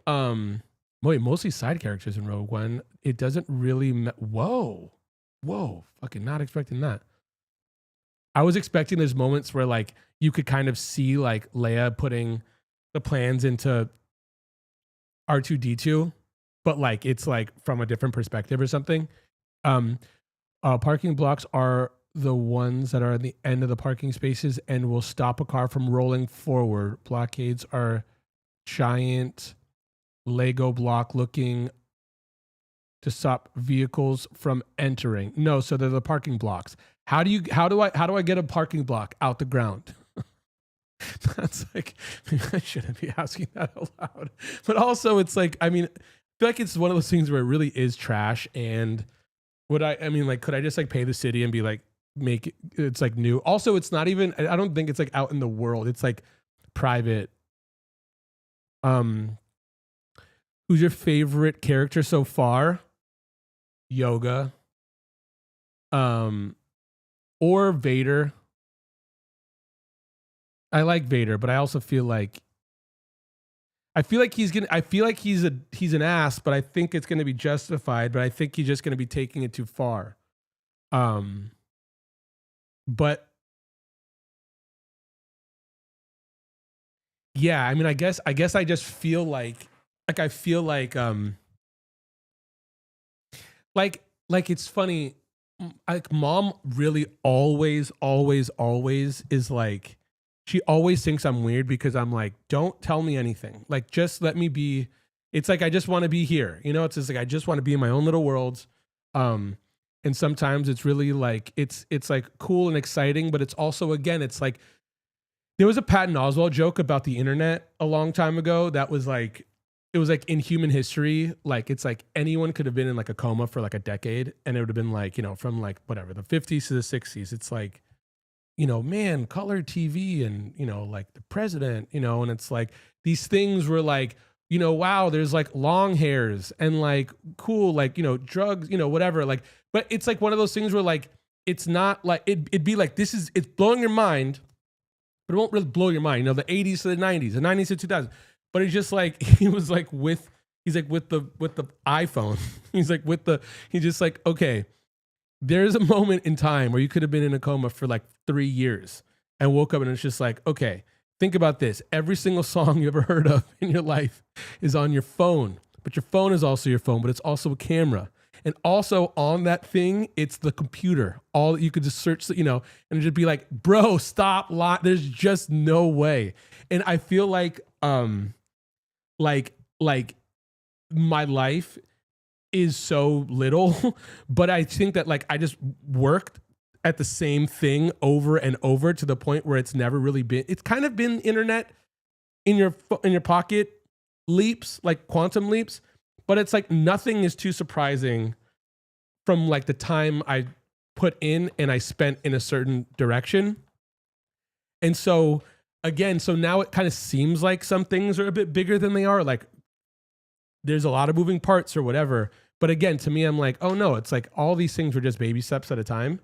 mostly side characters in Rogue One? It doesn't really whoa, fucking not expecting that. I was expecting there's moments where like you could kind of see like Leia putting the plans into R2D2, but like it's like from a different perspective or something. Um, Parking blocks are the ones that are at the end of the parking spaces and will stop a car from rolling forward. Blockades are giant Lego block looking to stop vehicles from entering. No, so they're the parking blocks. How do I get a parking block out the ground? That's like, I shouldn't be asking that aloud. But also it's like, I mean, I feel like it's one of those things where it really is trash. And I mean, like, could I just like pay the city and be like, make it's like new? Also, it's not even, I don't think it's like out in the world. It's like private. Who's your favorite character so far? Yoga. Or Vader. I like Vader, but I also feel like he's an ass, but I think it's gonna be justified, but I think he's just gonna be taking it too far. But yeah, I mean, I guess I just feel like I feel like it's funny. Like mom really always is like, she always thinks I'm weird because I'm like, don't tell me anything. Like, just let me be. It's like, I just want to be here. You know, it's just like, I just want to be in my own little worlds. And sometimes it's really like, it's like cool and exciting, but it's also, again, it's like, there was a Patton Oswalt joke about the internet a long time ago that was like, it was like in human history, like it's like anyone could have been in like a coma for like a decade, and it would have been like, you know, from like whatever, the 50s to the 60s. It's like, you know, man, color TV and, you know, like the president, you know, and it's like these things were like, you know, wow, there's like long hairs and like cool, like, you know, drugs, you know, whatever. Like, but it's like one of those things where like, it's not like, it'd be like, it's blowing your mind, but it won't really blow your mind. You know, the 80s to the 90s, the 90s to 2000s. But it's just like, he's like with the iPhone. He's just like, okay, there's a moment in time where you could have been in a coma for like 3 years and woke up and it's just like, okay, think about this. Every single song you ever heard of in your life is on your phone, but your phone is also your phone, but it's also a camera. And also on that thing, it's the computer. All you could just search, you know, and just be like, bro, stop lying. There's just no way. And I feel like my life is so little, but I think that like I just worked at the same thing over and over to the point where it's never really been, it's kind of been internet in your pocket leaps, like quantum leaps, but it's like nothing is too surprising from like the time I put in and I spent in a certain direction. And so again, so now it kind of seems like some things are a bit bigger than they are. Like there's a lot of moving parts or whatever. But again, to me, I'm like, oh no, it's like all these things were just baby steps at a time.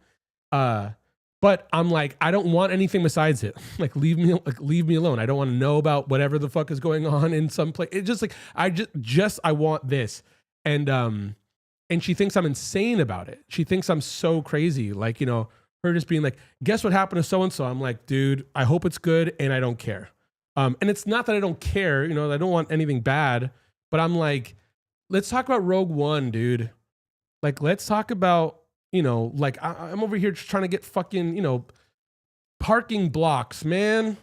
But I'm like, I don't want anything besides it. Like leave me alone. I don't want to know about whatever the fuck is going on in some place. It's just like, I want this. And she thinks I'm insane about it. She thinks I'm so crazy. Like, you know, her just being like, guess what happened to so-and-so? I'm like, dude, I hope it's good and I don't care. And it's not that I don't care, you know, I don't want anything bad, but I'm like, let's talk about Rogue One, dude. Like, let's talk about, you know, like I'm over here just trying to get fucking, you know, parking blocks, man.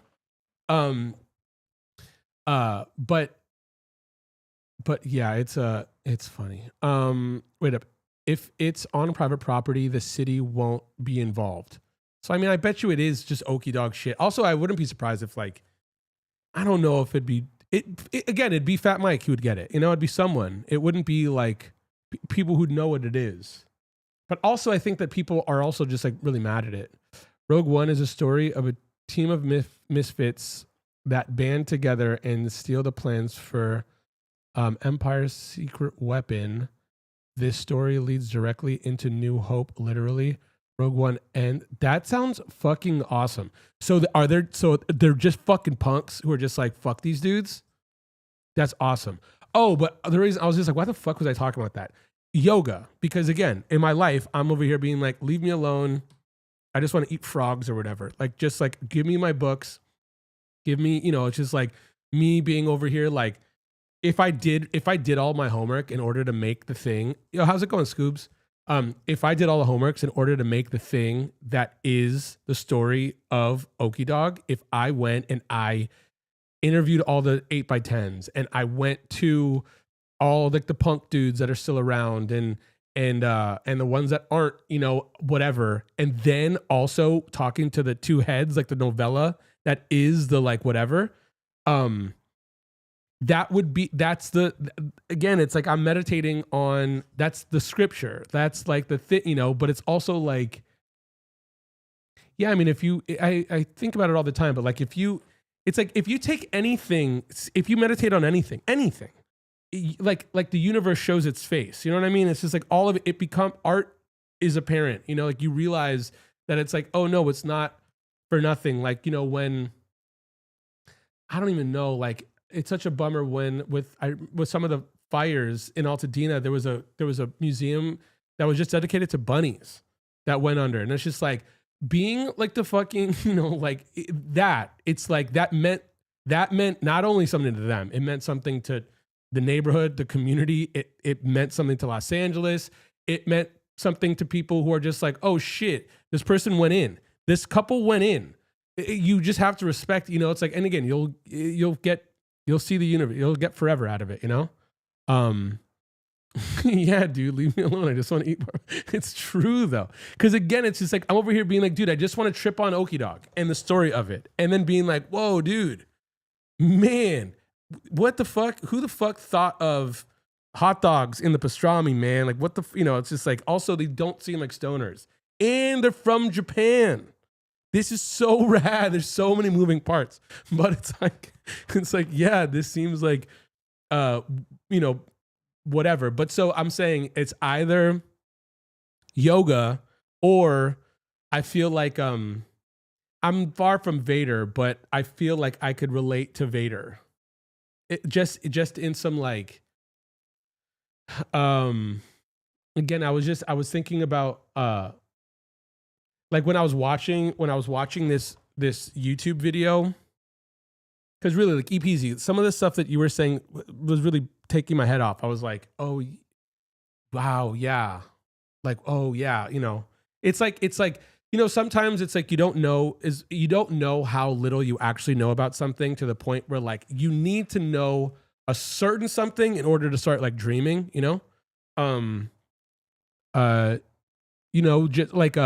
But yeah, it's funny. Wait up. If it's on private property, the city won't be involved. So, I mean, I bet you it is just okie dog shit. Also, I wouldn't be surprised if like, I don't know if it'd be, again, it'd be Fat Mike who would get it. You know, it'd be someone. It wouldn't be like people who know what it is. But also, I think that people are also just like really mad at it. Rogue One is a story of a team of misfits that band together and steal the plans for Empire's secret weapon. This story leads directly into New Hope, literally. Rogue One, and that sounds fucking awesome. So they're just fucking punks who are just like, fuck these dudes? That's awesome. Oh, but the reason I was just like, why the fuck was I talking about that? Yoga. Because again, in my life, I'm over here being like, leave me alone. I just want to eat frogs or whatever. Like, just like, give me my books. Give me, you know, it's just like me being over here. Like, if I did all my homework in order to make the thing, you know, how's it going, Scoobs? If I did all the homeworks in order to make the thing that is the story of Okie Dog, if I went and I interviewed all the 8x10s and I went to all like the punk dudes that are still around and the ones that aren't, you know, whatever, and then also talking to the two heads, like the novella that is the like whatever, that would be, that's the, again, it's like I'm meditating on, that's the scripture, that's like the thing, you know, but it's also like, yeah, I mean, if you, I think about it all the time, but like if you, it's like if you take anything, if you meditate on anything, like the universe shows its face, you know what I mean? It's just like all of it, art is apparent, you know, like you realize that it's like, oh no, it's not for nothing. Like, you know, when, I don't even know, like, it's such a bummer when with some of the fires in Altadena, there was a museum that was just dedicated to bunnies that went under. And it's just like being like the fucking, you know, like it's like that meant not only something to them, it meant something to the neighborhood, the community. It meant something to Los Angeles. It meant something to people who are just like, oh shit, this person went in. This couple went in. You just have to respect, you know, it's like, and again, you'll see the universe, you'll get forever out of it, you know? Yeah, dude, leave me alone. I just want to eat more. It's true though. Cause again, it's just like, I'm over here being like, dude, I just want to trip on Okie Dog and the story of it. And then being like, whoa, dude, man, what the fuck? Who the fuck thought of hot dogs in the pastrami, man? Like what the, you know, it's just like, also they don't seem like stoners and they're from Japan. This is so rad. There's so many moving parts, but it's like, yeah, this seems like, you know, whatever. But so I'm saying it's either yoga or I feel like, I'm far from Vader, but I feel like I could relate to Vader. It just in some like, again, I was thinking about, like when I was watching this YouTube video, because really like EPZ, some of the stuff that you were saying was really taking my head off. I was like, oh, wow, yeah, like, oh yeah, you know, it's like, you know, sometimes it's like you don't know how little you actually know about something to the point where like you need to know a certain something in order to start like dreaming, you know, you know, just like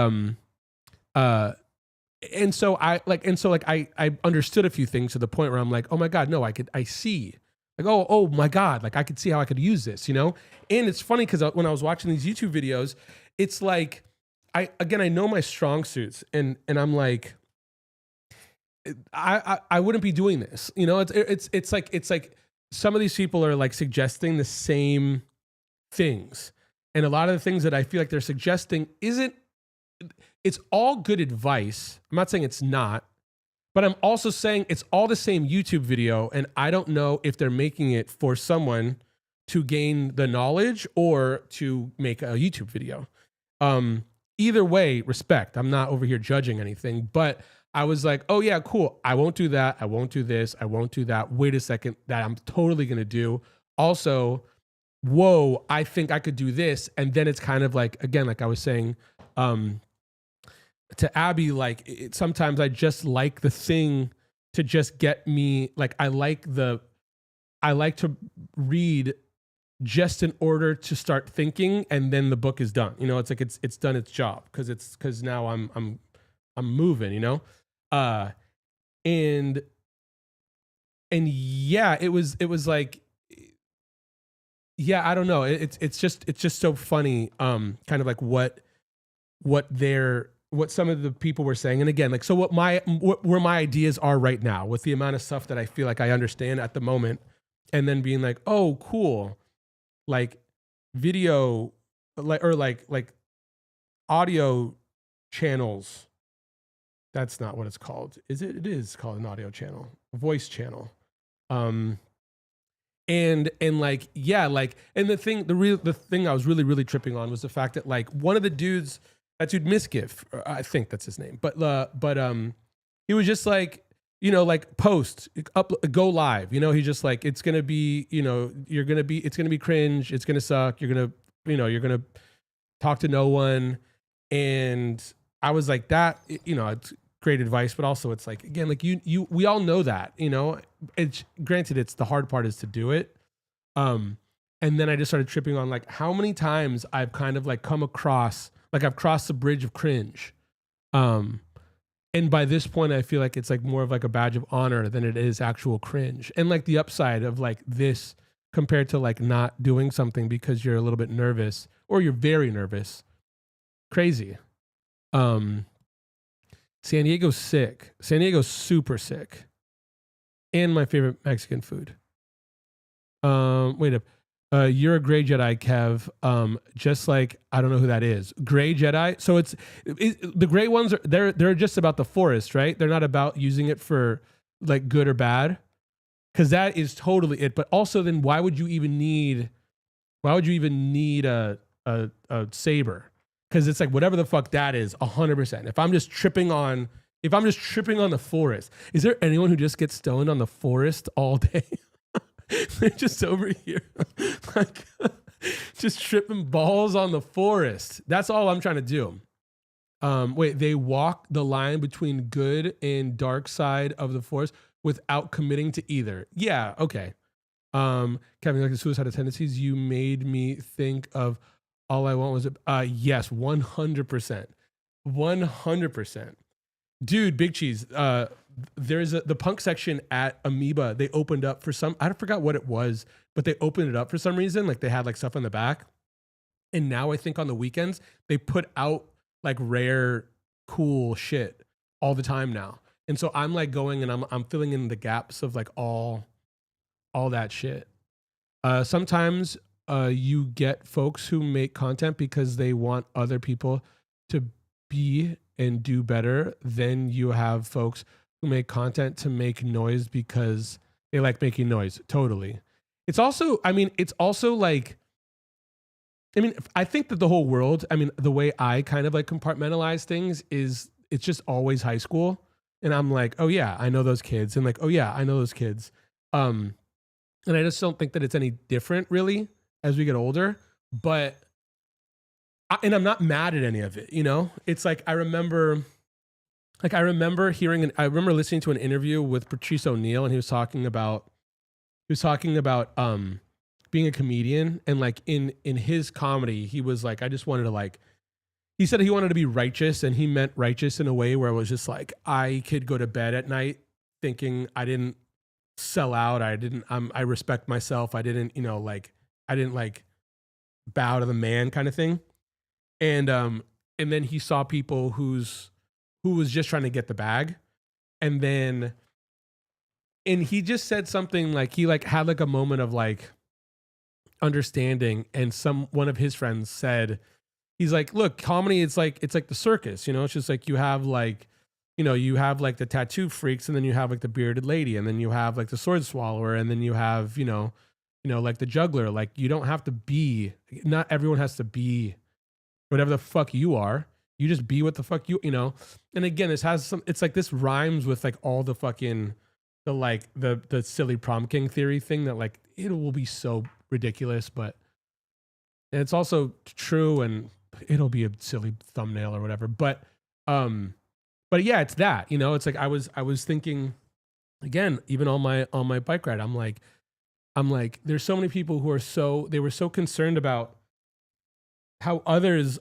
and so I understood a few things to the point where I'm like, oh my God, no, I see. Like, oh my God, like I could see how I could use this, you know? And it's funny because when I was watching these YouTube videos, it's like, I know my strong suits and I'm like, I wouldn't be doing this, you know? It's like some of these people are like suggesting the same things. And a lot of the things that I feel like they're suggesting it's all good advice. I'm not saying it's not, but I'm also saying it's all the same YouTube video. And I don't know if they're making it for someone to gain the knowledge or to make a YouTube video. Either way, respect. I'm not over here judging anything, but I was like, oh yeah, cool. I won't do that. I won't do this. I won't do that. Wait a second, that I'm totally going to do. Also, whoa, I think I could do this. And then it's kind of like, again, like I was saying, to Abby, like sometimes I just like the thing to just get me, like I like to read just in order to start thinking, and then the book is done. You know, it's like it's done its job because now I'm moving, you know? And yeah, it was like, yeah, I don't know. It's just so funny, kind of like what some of the people were saying. And again, like, so where my ideas are right now with the amount of stuff that I feel like I understand at the moment, and then being like, oh, cool. Like video, like audio channels. That's not what it's called. Is it? It is called an audio channel, a voice channel. And like, yeah, like, and the thing I was really, really tripping on was the fact that like one of the dudes, that dude Misgiff, I think that's his name. But he was just like, you know, like post up, go live. You know, he's just like, it's gonna be, you know, it's gonna be cringe. It's gonna suck. You're gonna talk to no one. And I was like, that, you know, it's great advice, but also it's like, again, like we all know that, you know. It's granted, it's the hard part is to do it. And then I just started tripping on like how many times I've kind of like come across, like I've crossed the bridge of cringe. And by this point, I feel like it's like more of like a badge of honor than it is actual cringe. And like the upside of like this compared to like not doing something because you're a little bit nervous or you're very nervous. Crazy. San Diego's sick. San Diego's super sick. And my favorite Mexican food. Wait up. You're a gray Jedi, Kev. Just like I don't know who that is. Gray Jedi. So it's the gray ones are they're just about the forest, right? They're not about using it for like good or bad. Because that is totally it. But also, then why would you even need a saber? Because it's like whatever the fuck that is, 100%. If I'm just tripping on the forest, is there anyone who just gets stoned on the forest all day? They're just over here, like just tripping balls on the forest. That's all I'm trying to do. Wait, they walk the line between good and dark side of the forest without committing to either. Yeah, okay. Kevin, like the suicidal tendencies, you made me think of All I Want Was a yes, 100%. 100%. Dude, Big Cheese, there's the punk section at Amoeba. They opened up for some, I forgot what it was, but they opened it up for some reason. Like they had like stuff in the back. And now I think on the weekends, they put out like rare, cool shit all the time now. And so I'm like going and I'm filling in the gaps of like all that shit. Sometimes you get folks who make content because they want other people to be and do better. Then you have folks who make content to make noise because they like making noise. Totally. It's also like, I think that the whole world, the way I kind of like compartmentalize things is it's just always high school. And I'm like, oh yeah, I know those kids. And like, oh yeah, I know those kids. And I just don't think that it's any different really as we get older, but and I'm not mad at any of it, you know? It's like I remember listening to an interview with Patrice O'Neal, and he was talking about being a comedian, and like in his comedy, he was like, I just wanted to like, he said he wanted to be righteous, and he meant righteous in a way where it was just like I could go to bed at night thinking I didn't sell out, I respect myself, I didn't bow to the man kind of thing. And then he saw people who was just trying to get the bag. And he just said something like he like had like a moment of like understanding. And one of his friends said, he's like, look, comedy, it's like the circus, you know, it's just like you have like the tattoo freaks, and then you have like the bearded lady, and then you have like the sword swallower, and then you have, like the juggler. Like you don't have to be, not everyone has to be whatever the fuck you are. You just be what the fuck you know. And again, it's like this rhymes with like all the fucking the silly prom king theory thing that like it will be so ridiculous, but it's also true, and it'll be a silly thumbnail or whatever. But yeah, it's that, you know, it's like I was thinking again, even on my bike ride, I'm like, there's so many people who they were so concerned about how others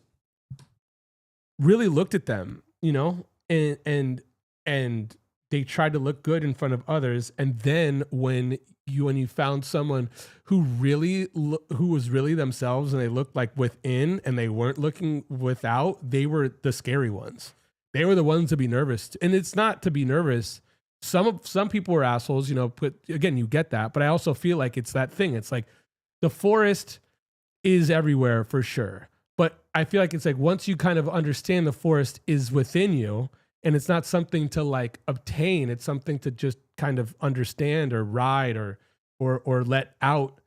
really looked at them, you know, and they tried to look good in front of others. And then when you found someone who was really themselves, and they looked like within and they weren't looking without, they were the scary ones. They were the ones to be nervous. And it's not to be nervous. Some people were assholes, you know, again, you get that. But I also feel like it's that thing. It's like the forest is everywhere for sure. But I feel like it's like once you kind of understand the forest is within you, and it's not something to like obtain, it's something to just kind of understand or ride or let out.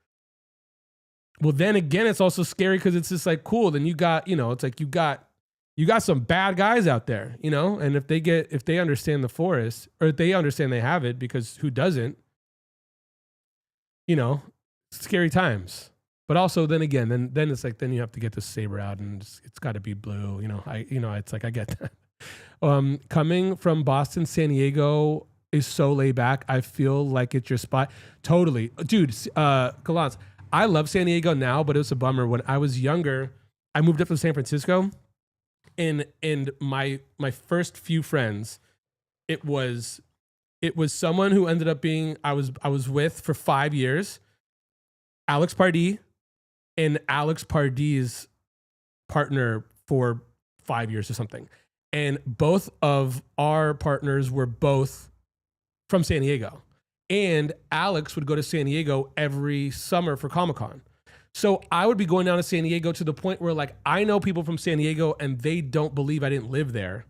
Well, then again, it's also scary because it's just like, cool. Then you got, you know, it's like you got you got some bad guys out there, you know? And if they understand the forest, or if they understand they have it, because who doesn't, you know, scary times. But also then again, then it's like, then you have to get the saber out and it's got to be blue, you know. It's like, I get that. Coming from Boston, San Diego is so laid back. I feel like it's your spot. Totally. Dude, Galans, I love San Diego now, but it was a bummer. When I was younger, I moved up to San Francisco, and my first few friends, it was someone who ended up being I was with for 5 years, Alex Pardee, and Alex Pardee's partner for 5 years or something. And both of our partners were both from San Diego. And Alex would go to San Diego every summer for Comic-Con. So I would be going down to San Diego to the point where, like, I know people from San Diego and they don't believe I didn't live there.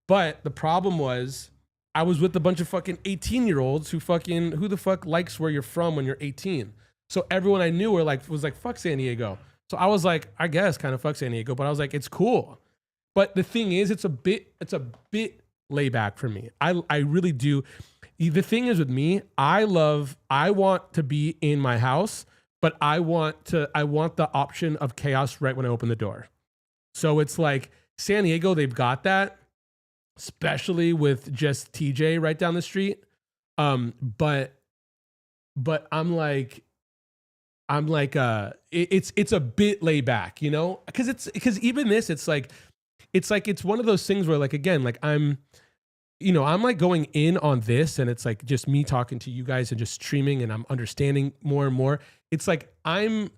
But the problem was I was with a bunch of fucking 18-year-olds who the fuck likes where you're from when you're 18? So everyone I knew was like, fuck San Diego. So I was like, I guess kind of fuck San Diego, but I was like, it's cool. But the thing is, it's a bit laid back for me. I really do. The thing is with me, I want to be in my house, but I want the option of chaos right when I open the door. So it's like San Diego, they've got that, especially with just TJ right down the street. But I'm like, it's a bit laid back, you know, because even this, it's one of those things where, like, again, like I'm like going in on this, and it's like just me talking to you guys and just streaming, and I'm understanding more and more. It's like I'm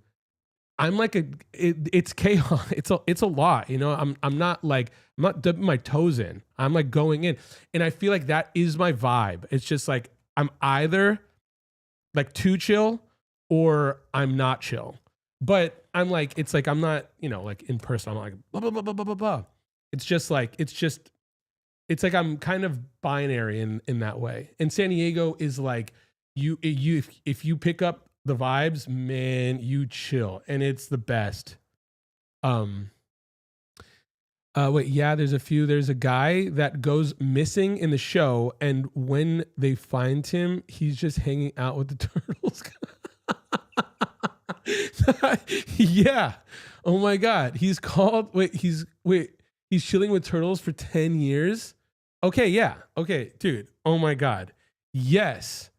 like it's chaos. It's a lot, you know. I'm not dipping my toes in. I'm like going in, and I feel like that is my vibe. It's just like I'm either like too chill or I'm not chill. But I'm like, it's like I'm not, you know, like in person, I'm like blah blah blah blah blah blah blah. It's like I'm kind of binary in that way. And San Diego is like if you pick up the vibes, man, you chill, and it's the best. There's a few. There's a guy that goes missing in the show, and when they find him, he's just hanging out with the turtles. Yeah. Oh my God. He's chilling with turtles for 10 years. Okay. Yeah. Okay, dude. Oh my God. Yes,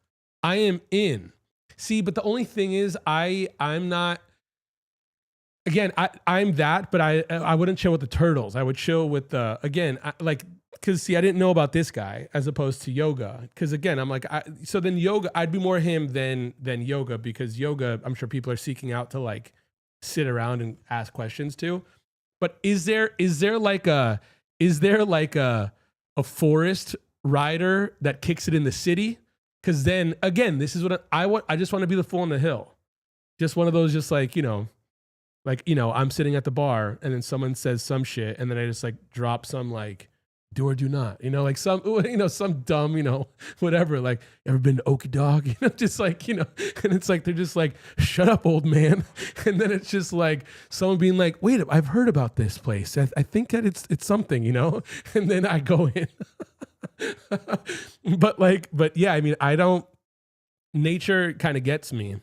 I am in. See, but the only thing is I'm not, again, I'm that, but I wouldn't chill with the turtles. I would chill with because see, I didn't know about this guy as opposed to Yoga. Because again, I'm like, so then Yoga, I'd be more him than Yoga, because Yoga, I'm sure people are seeking out to like sit around and ask questions to. But is there like a forest rider that kicks it in the city? Because then again, this is what I want. I just want to be the fool on the hill. Just one of those, just like, you know, I'm sitting at the bar and then someone says some shit, and then I just like drop some like do or do not, you know, like some dumb, you know, whatever, like, ever been to Okie Dog, you know, just like, you know, and it's like, they're just like, shut up, old man. And then it's just like someone being like, wait, I've heard about this place. I think that it's something, you know, and then I go in. but yeah, I mean, nature kind of gets me.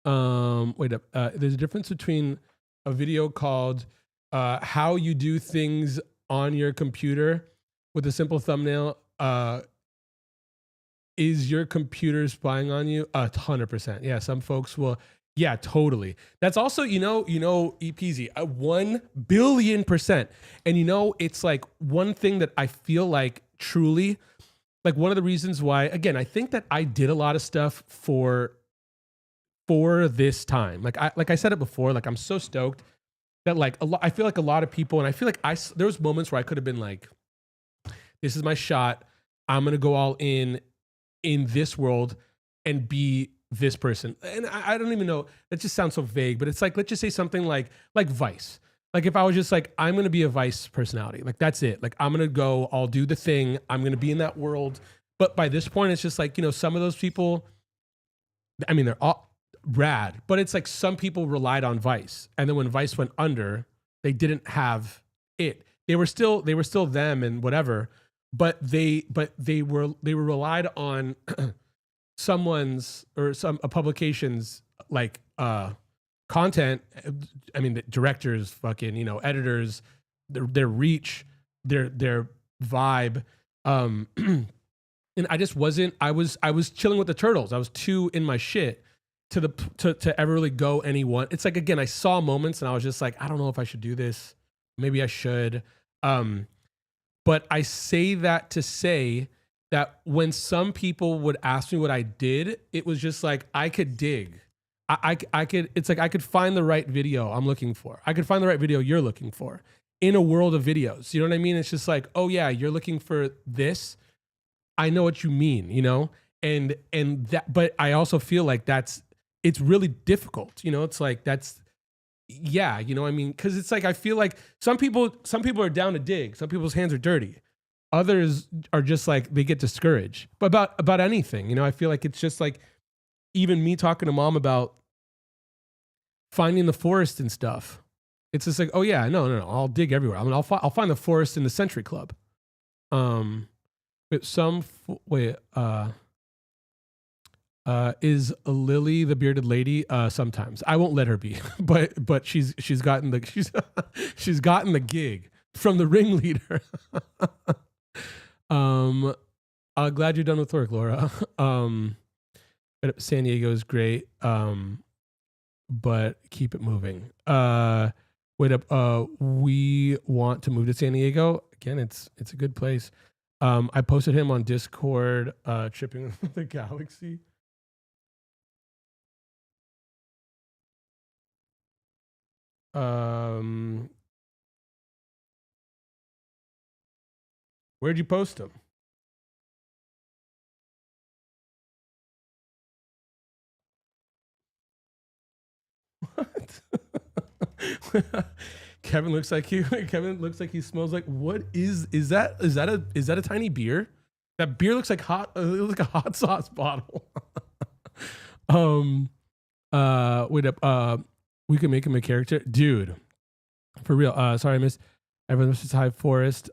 There's a difference between a video called how you do things on your computer with a simple thumbnail. Is your computer spying on you? 100%. Yeah, some folks will. Yeah, totally. That's also, you know, EPZ, 1 billion%. And you know, it's like one thing that I feel like truly, like one of the reasons why, again, I think that I did a lot of stuff for this time. Like I said it before, like I'm so stoked that like I feel like a lot of people, and I feel like there was moments where I could have been like, this is my shot. I'm going to go all in this world and be this person. And I don't even know, that just sounds so vague, but it's like, let's just say something like Vice. Like if I was just like, I'm going to be a Vice personality, like that's it. Like I'm going to go, I'll do the thing. I'm going to be in that world. But by this point, it's just like, you know, some of those people, I mean, they're all rad, but it's like some people relied on Vice. And then when Vice went under, they didn't have it. they were still them and whatever, but they were relied on someone's or some a publication's like content. I mean, the directors, fucking, you know, editors, their reach, their vibe. And I just wasn't. I was chilling with the turtles. I was too in my shit to ever really go anyone. It's like, again, I saw moments and I was just like, I don't know if I should do this. Maybe I should. But I say that to say that when some people would ask me what I did, it was just like I could dig. I could. It's like I could find the right video I'm looking for. I could find the right video you're looking for in a world of videos. You know what I mean? It's just like, oh yeah, you're looking for this. I know what you mean, you know? And that, but I also feel like it's really difficult, you know? It's like, yeah, you know what I mean? Cause it's like, I feel like some people are down to dig. Some people's hands are dirty. Others are just like, they get discouraged. But about anything, you know, I feel like it's just like, even me talking to mom about finding the forest and stuff. It's just like, oh yeah, no, I'll dig everywhere. I mean, I'll find the forest in the Century Club. But is Lily the bearded lady? Sometimes I won't let her be, but she's gotten the she's gotten the gig from the ringleader. Glad you're done with work, Laura. San Diego is great. But keep it moving. Wait up. We want to move to San Diego again. It's a good place. I posted him on Discord, tripping the galaxy. Where'd you post him? What? Kevin looks like he smells like, what is that? Is that a tiny beer? That beer looks like like a hot sauce bottle. Wait up. We can make him a character, dude. For real. Sorry, I missed. Everyone misses High Forest.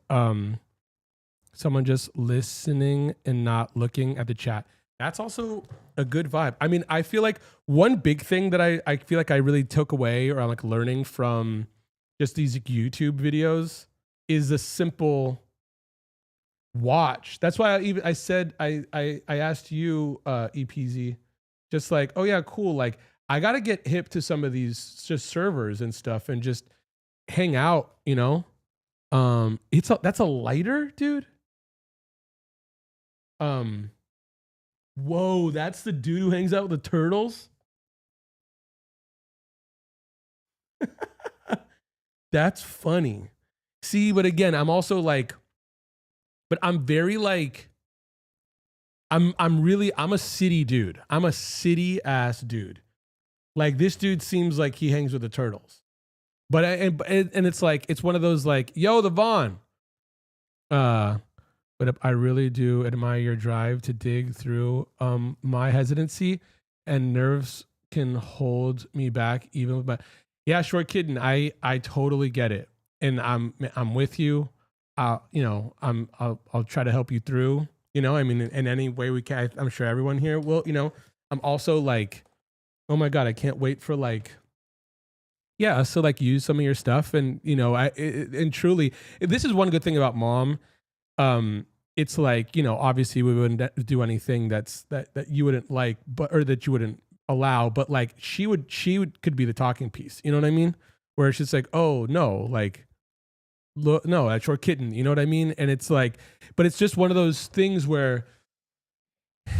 Someone just listening and not looking at the chat. That's also a good vibe. I mean, I feel like one big thing that I feel like I really took away or I'm like learning from just these YouTube videos is a simple watch. That's why I said I asked you, EPZ, just like, oh yeah, cool. Like I gotta get hip to some of these just servers and stuff and just hang out, you know? That's a lighter, dude. Whoa, that's the dude who hangs out with the turtles? That's funny. See, but again, I'm also like, but I'm very like, I'm a city dude. I'm a city ass dude. Like this dude seems like he hangs with the turtles. But and it's like, it's one of those like, yo, the Vaughn. But I really do admire your drive to dig through. My hesitancy and nerves can hold me back even with my, yeah, short kitten. I totally get it. And I'm with you. You know, I'll try to help you through, you know, I mean, in any way we can. I'm sure everyone here will, you know. I'm also like, oh my God, I can't wait for like, yeah, so like use some of your stuff. And, you know, and truly, this is one good thing about mom. It's like, you know, obviously we wouldn't do anything that you wouldn't like, but, or that you wouldn't allow, but like she could be the talking piece. You know what I mean? Where it's just like, oh no, like, look, no, that's your kitten. You know what I mean? And it's like, but it's just one of those things where,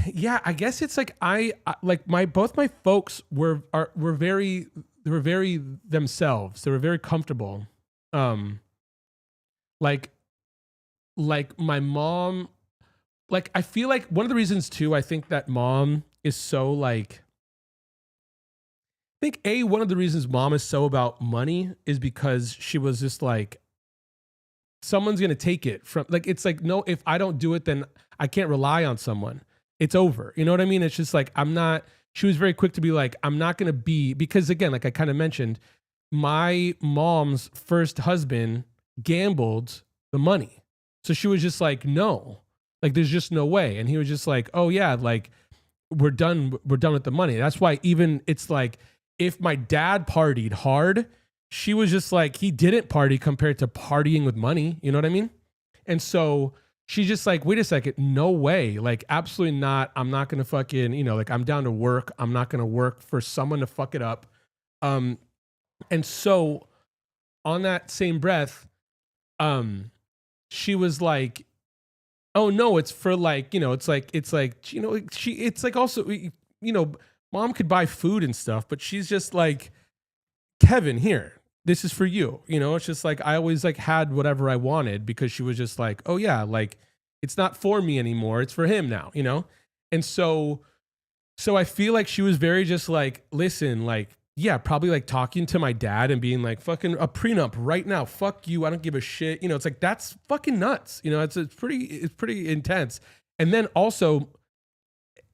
yeah, I guess it's like, I like both my folks were very themselves. They were very comfortable. Like my mom, like, I feel like one of the reasons too, I think that mom is so like, I think one of the reasons mom is so about money is because she was just like, someone's going to take it from, like, it's like, no, if I don't do it, then I can't rely on someone. It's over. You know what I mean? It's just like, she was very quick to be like, I'm not going to be, because again, like I kind of mentioned, my mom's first husband gambled the money. So she was just like, no, like there's just no way. And he was just like, oh yeah, like we're done with the money. That's why even it's like if my dad partied hard, she was just like, he didn't party compared to partying with money. You know what I mean? And so she's just like, wait a second, no way. Like, absolutely not. I'm not gonna fucking, like I'm down to work. I'm not gonna work for someone to fuck it up. And so on that same breath, she was like, oh no, it's for like, it's like, it's like also, mom could buy food and stuff, but she's just like, Kevin, here, this is for you. It's just like, I always like had whatever I wanted because she was just like, oh yeah, like it's not for me anymore. It's for him now, And so I feel like she was very just like, listen, like, yeah, probably like talking to my dad and being like, fucking a prenup right now. Fuck you. I don't give a shit. It's like, that's fucking nuts. It's pretty intense. And then also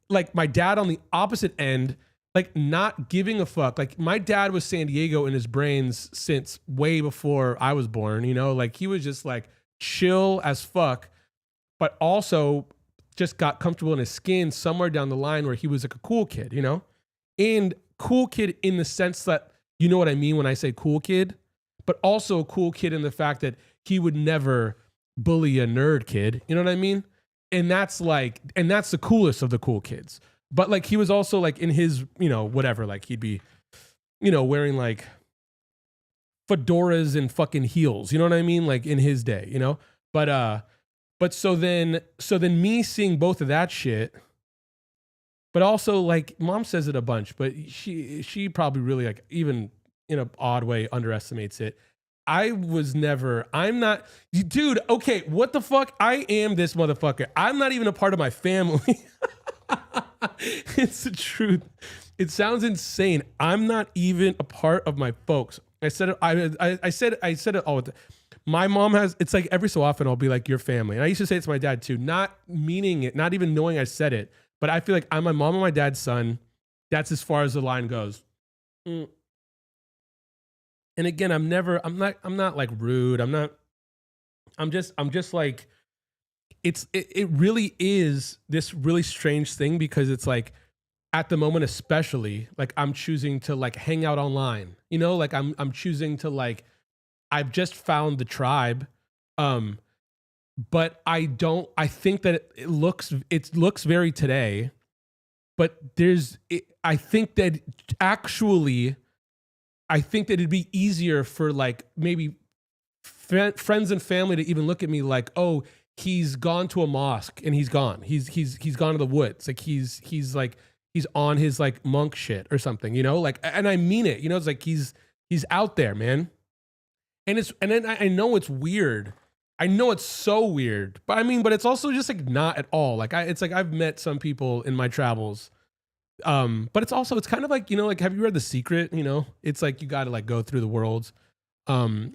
like my dad on the opposite end, like not giving a fuck. Like my dad was San Diego in his brains since way before I was born, like he was just like chill as fuck, but also just got comfortable in his skin somewhere down the line where he was like a cool kid, and cool kid in the sense that, you know what I mean when I say cool kid, but also a cool kid in the fact that he would never bully a nerd kid. You know what I mean? And that's the coolest of the cool kids. But like, he was also like in his, whatever, like he'd be, wearing like fedoras and fucking heels. You know what I mean? Like in his day, but so then me seeing both of that shit, but also like mom says it a bunch, but she probably really like even in an odd way underestimates it. I'm not, dude, okay, what the fuck? I am this motherfucker. I'm not even a part of my family. It's the truth. It sounds insane. I'm not even a part of my folks. I said it, I said it all the time. My mom has, it's like every so often I'll be like, your family. And I used to say it to my dad too, not meaning it, not even knowing I said it. But I feel like I'm my mom and my dad's son. That's as far as the line goes. And again, I'm not like rude. I'm just like, it really is this really strange thing because it's like at the moment, especially like I'm choosing to like hang out online, like I'm choosing to like, I've just found the tribe. But I think that it looks very today, but I think that it'd be easier for like maybe friends and family to even look at me like, oh, he's gone to a mosque and he's gone. He's gone to the woods. Like he's on his like monk shit or something, like, and I mean it, it's like he's out there, man. And then I know it's weird. I know it's so weird, but it's also just like not at all. Like it's like I've met some people in my travels, but it's kind of like, like, have you read The Secret? It's like you got to like go through the world. You're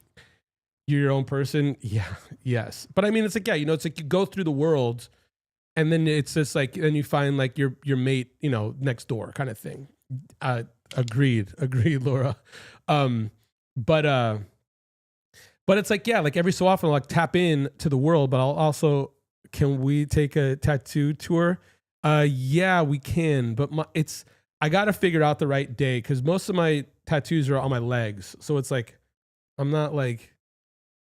your own person. Yeah. Yes. But it's like, yeah, it's like you go through the world and then it's just like, then you find like your mate, next door kind of thing. Agreed, Laura. But it's like, yeah, like every so often I'll like tap in to the world, but I'll also, can we take a tattoo tour? Yeah, we can, but I got to figure out the right day because most of my tattoos are on my legs. So it's like, I'm not like,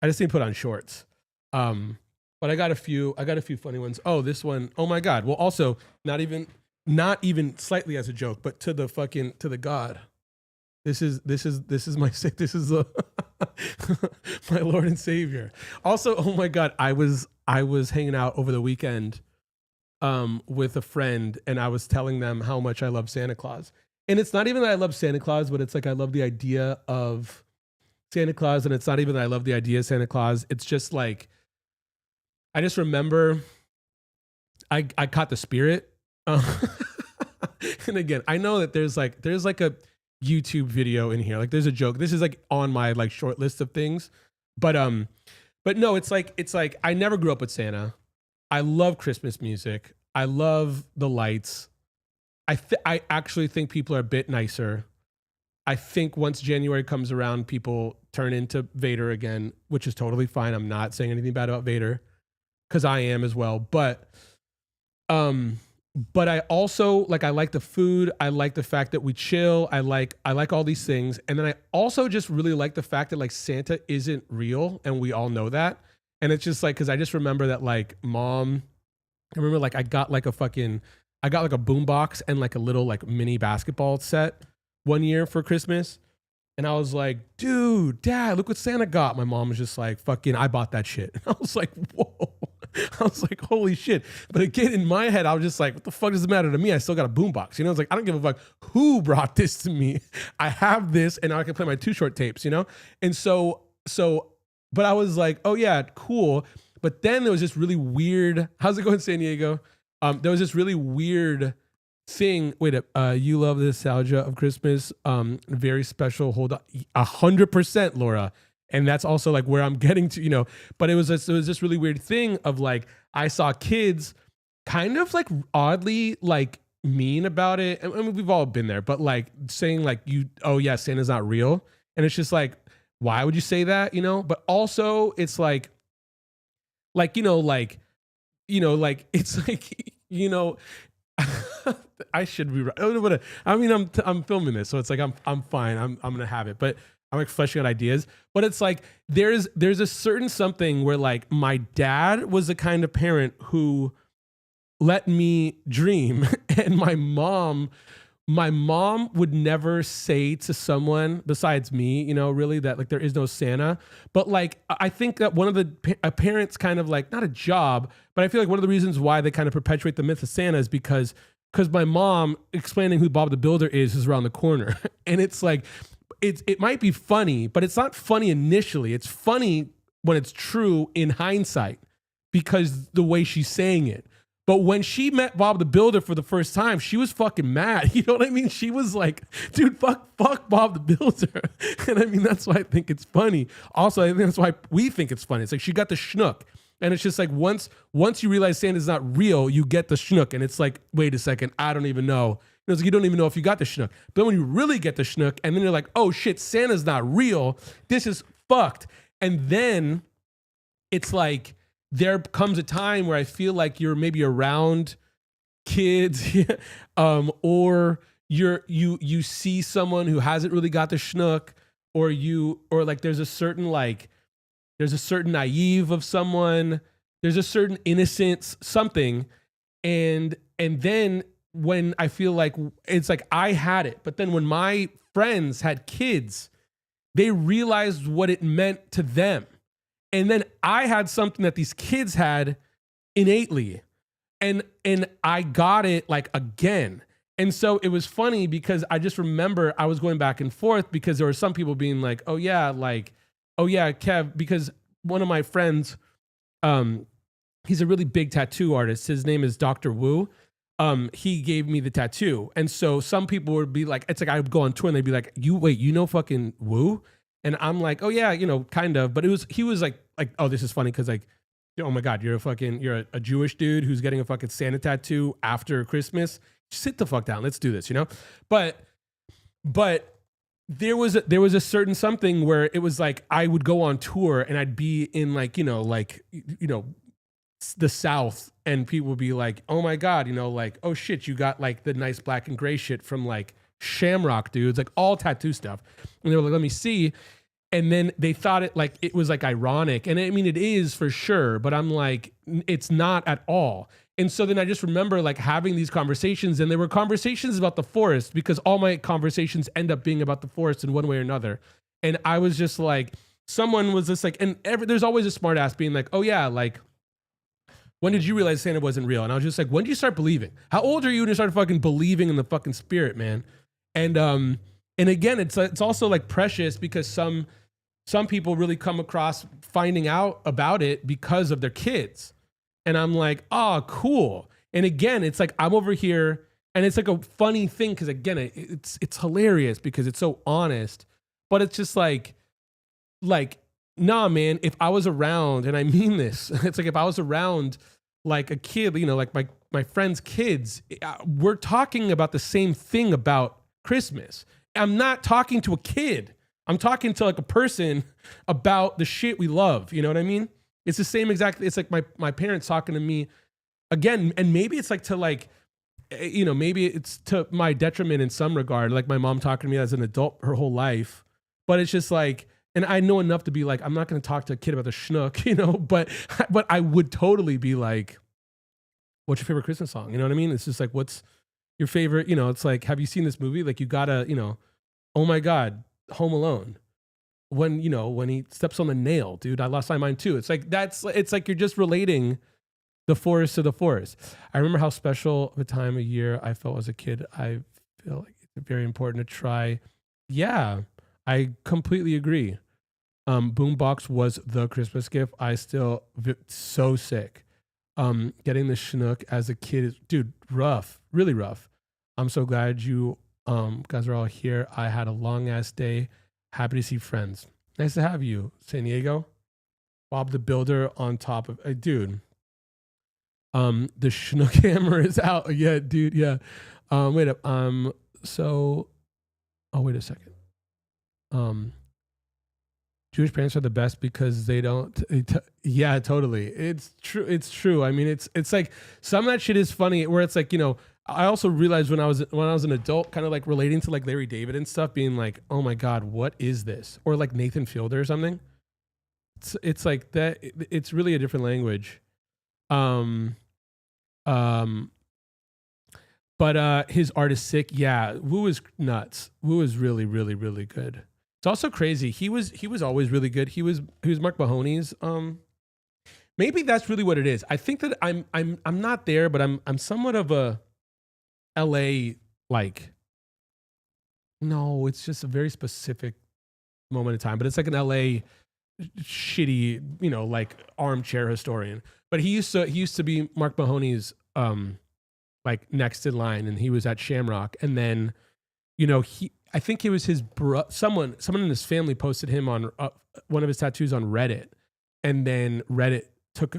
I just need to put on shorts. But I got a few funny ones. Oh, this one. Oh my God. Well, also not even slightly as a joke, but to the God. This is my Lord and Savior. Also, oh my God, I was hanging out over the weekend with a friend and I was telling them how much I love Santa Claus. And it's not even that I love Santa Claus, but it's like I love the idea of Santa Claus, and it's not even that I love the idea of Santa Claus. It's just like I just remember I caught the spirit. And again, I know that there's like a YouTube video in here. Like there's a joke. This is like on my like short list of things. But no, it's like I never grew up with Santa. I love Christmas music. I love the lights. I actually think people are a bit nicer. I think once January comes around, people turn into Vader again, which is totally fine. I'm not saying anything bad about Vader because I am as well. Um, but I also like, I like the food. I like the fact that we chill. I like all these things. And then I also just really like the fact that like Santa isn't real and we all know that. And it's just like, cause I just remember that like mom, I remember like I got like a boombox and like a little like mini basketball set one year for Christmas. And I was like, dude, dad, look what Santa got. My mom was just like, fucking, I bought that shit. And I was like, whoa. I was like, holy shit. But again, in my head, I was just like, what the fuck does it matter to me? I still got a boombox. You know, it's like, I don't give a fuck who brought this to me. I have this and now I can play my Too Short tapes, you know? And but I was like, oh yeah, cool. But then there was this really weird, how's it going, San Diego? There was this really weird thing. Wait, you love the nostalgia of Christmas. Very special. Hold on, 100%, Laura. And that's also like where I'm getting to, you know. But it was this really weird thing of like I saw kids kind of like oddly like mean about it. I mean, we've all been there, but like saying like oh yeah, Santa's not real, and it's just like, why would you say that, you know? But also it's like it's like I should be right. But I mean, I'm filming this, so it's like I'm fine. I'm gonna have it, but I'm like fleshing out ideas. But it's like there's a certain something where like my dad was the kind of parent who let me dream, and my mom would never say to someone besides me, you know, really that like there is no Santa. But like I think that one of the parents kind of like not a job, but I feel like one of the reasons why they kind of perpetuate the myth of Santa is because my mom explaining who Bob the Builder is around the corner, and it's like it might be funny, but it's not funny initially. It's funny when it's true in hindsight because the way she's saying it. But when she met Bob the Builder for the first time, she was fucking mad. You know what I mean? She was like, dude, fuck Bob the Builder. And I mean, that's why I think it's funny. Also, I think that's why we think it's funny. It's like she got the schnook. And it's just like once you realize Santa's not real, you get the schnook. And it's like, wait a second, I don't even know. It's like you don't even know if you got the schnook. But when you really get the schnook, and then you're like, oh shit, Santa's not real. This is fucked. And then it's like, there comes a time where I feel like you're maybe around kids, or you see someone who hasn't really got the schnook, or like there's a certain naive of someone, there's a certain innocence, something, and then when I feel like it's like I had it, but then when my friends had kids, they realized what it meant to them. And then I had something that these kids had innately. And I got it like again. And so it was funny because I just remember I was going back and forth because there were some people being like, oh yeah, Kev, because one of my friends, he's a really big tattoo artist. His name is Dr. Wu. He gave me the tattoo. And so some people would be like, it's like I would go on tour and they'd be like, you know fucking Wu? And I'm like, oh yeah, you know, kind of. But he was like, oh, this is funny because like, oh my God, you're a Jewish dude who's getting a fucking Santa tattoo after Christmas. Sit the fuck down. Let's do this, you know? But there was a certain something where it was like I would go on tour and I'd be in like, the South, and people would be like, oh my God, you know, like, oh shit, you got like the nice black and gray shit from like Shamrock dudes, like all tattoo stuff. And they were like, let me see. And then they thought it was like ironic. And I mean, it is for sure, but I'm like, it's not at all. And so then I just remember like having these conversations, and they were conversations about the forest because all my conversations end up being about the forest in one way or another. And I was just like, someone was just like, there's always a smart ass being like, oh yeah, like, when did you realize Santa wasn't real? And I was just like, when did you start believing? How old are you when you started fucking believing in the fucking spirit, man? And again, it's also like precious because some people really come across finding out about it because of their kids. And I'm like, oh, cool. And again, it's like I'm over here, and it's like a funny thing because again, it's hilarious because it's so honest. But it's just like, nah, man, if I was around, and I mean this, it's like if I was around like a kid, you know, like my friend's kids, we're talking about the same thing about Christmas. I'm not talking to a kid. I'm talking to like a person about the shit we love. You know what I mean? It's the same exact. It's like my parents talking to me again, and maybe it's like to like, maybe it's to my detriment in some regard. Like my mom talking to me as an adult her whole life, but it's just like, and I know enough to be like, I'm not going to talk to a kid about the schnook, but I would totally be like, what's your favorite Christmas song? You know what I mean? It's just like, what's your favorite? It's like, have you seen this movie? Like you gotta, oh my God, Home Alone. When he steps on the nail, dude, I lost my mind too. It's like, it's like you're just relating the forest to the forest. I remember how special of a time of year I felt as a kid. I feel like it's very important to try. Yeah, I completely agree. Boombox was the Christmas gift. I still so sick. Getting the schnook as a kid is, dude, rough, really rough. I'm so glad you guys are all here. I had a long ass day. Happy to see friends. Nice to have you, San Diego. Bob the Builder on top of dude. The schnook hammer is out. Yeah, dude. Yeah. Wait up. So wait a second. Jewish parents are the best because they don't. Yeah, totally. It's true. It's true. I mean, it's like some of that shit is funny. Where it's like I also realized when I was an adult, kind of like relating to like Larry David and stuff, being like, oh my God, what is this? Or like Nathan Fielder or something. It's like that. It's really a different language. But his art is sick. Yeah, Wu is nuts. Wu is really, really, really good. It's also crazy. He was always really good. He was Mark Mahoney's. Maybe that's really what it is. I think that I'm not there, but I'm somewhat of a LA like. No, it's just a very specific moment in time. But it's like an LA shitty, like armchair historian. But he used to be Mark Mahoney's like next in line, and he was at Shamrock, and then I think it was his someone in his family posted him on one of his tattoos on Reddit, and then Reddit took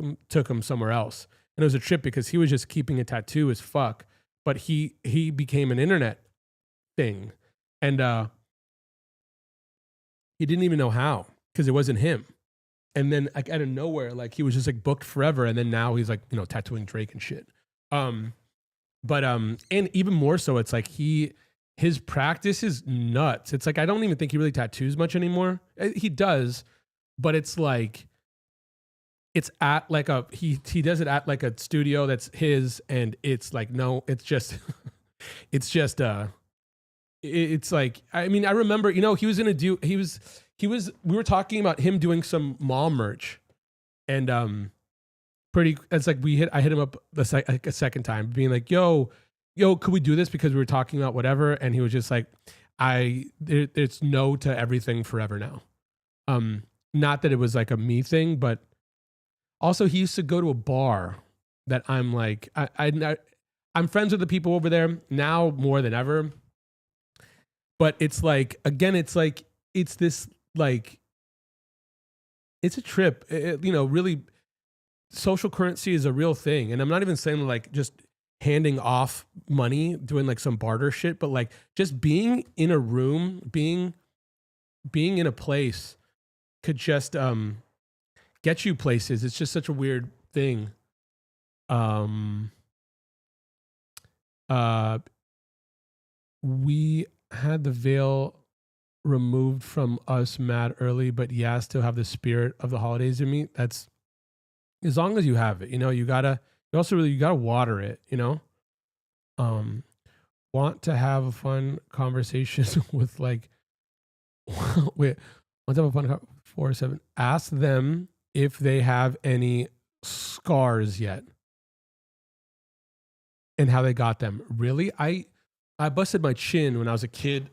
him somewhere else, and it was a trip because he was just keeping a tattoo as fuck, but he became an internet thing, and he didn't even know how because it wasn't him, and then like out of nowhere, like he was just like booked forever, and then now he's like tattooing Drake and shit, but and even more so, it's like his practice is nuts. It's like I don't even think he really tattoos much anymore. He does, but it's like it's at like he does it at like a studio that's his, and it's like no, it's just it's like I mean I remember he was gonna do we were talking about him doing some mall merch, and it's like I hit him up a second time being like yo, could we do this because we were talking about whatever, and he was just like it's no to everything forever now. Not that it was like a me thing, but also he used to go to a bar that I'm like I'm friends with the people over there now more than ever, but it's like again it's like it's this like it's a trip. Really social currency is a real thing, and I'm not even saying like just handing off money doing like some barter shit, but like just being in a room, being in a place could just get you places. It's just such a weird thing. We had the veil removed from us mad early, but yeah, still have the spirit of the holidays in me. That's as long as you have it, you gotta water it, want to have a fun conversation with like wait, want to have a fun 4-7. Ask them if they have any scars yet and how they got them. Really? I busted my chin when I was a kid,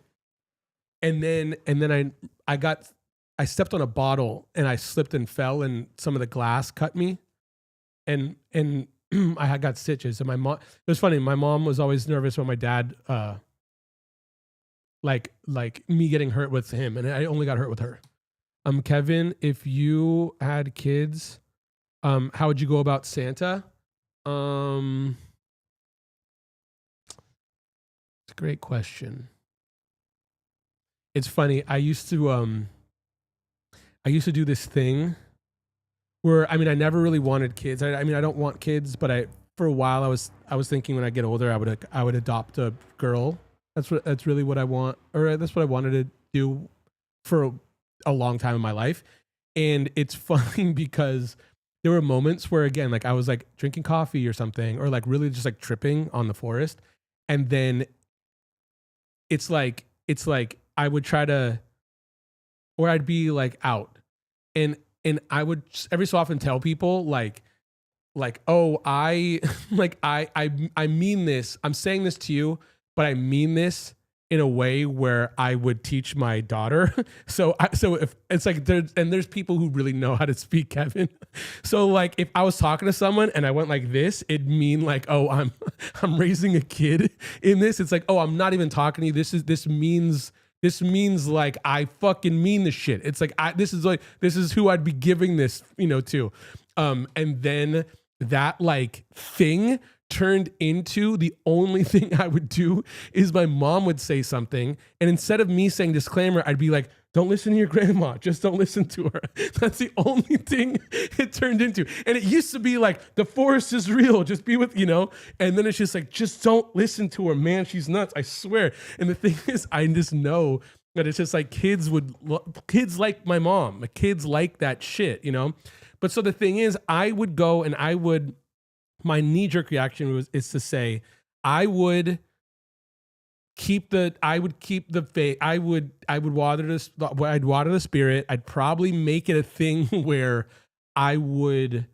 and then I stepped on a bottle and I slipped and fell, and some of the glass cut me, and I had got stitches. And my mom, it was funny. My mom was always nervous when my dad, like me getting hurt with him, and I only got hurt with her. Kevin, if you had kids, how would you go about Santa? It's a great question. It's funny. I used to do this thing where, I mean, I never really wanted kids. I mean, I don't want kids, but for a while I was thinking when I get older I would adopt a girl. That's really what I want, or that's what I wanted to do for a long time in my life. And it's funny because there were moments where, again, like I was like drinking coffee or something, or like really just like tripping on the forest, and then it's like I would try to, or I'd be like out, and I would every so often tell people like, oh, I like I mean this. I'm saying this to you, but I mean this in a way where I would teach my daughter. So if it's like there's people who really know how to speak, Kevin. So like if I was talking to someone and I went like this, it'd mean like, oh, I'm raising a kid in this. It's like, oh, I'm not even talking to you. This means like I fucking mean the shit. It's like this is who I'd be giving this, to. And then that like thing turned into the only thing I would do is my mom would say something, and instead of me saying disclaimer, I'd be like, don't listen to your grandma, just don't listen to her. That's the only thing it turned into. And it used to be like, the forest is real, just be with, and then it's just like, just don't listen to her, man, she's nuts, I swear. And the thing is, I just know that it's just like kids like my mom, kids like that shit, But so the thing is, I would go and my knee-jerk reaction is to say, I would keep the faith. I'd water the spirit. I'd probably make it a thing where I would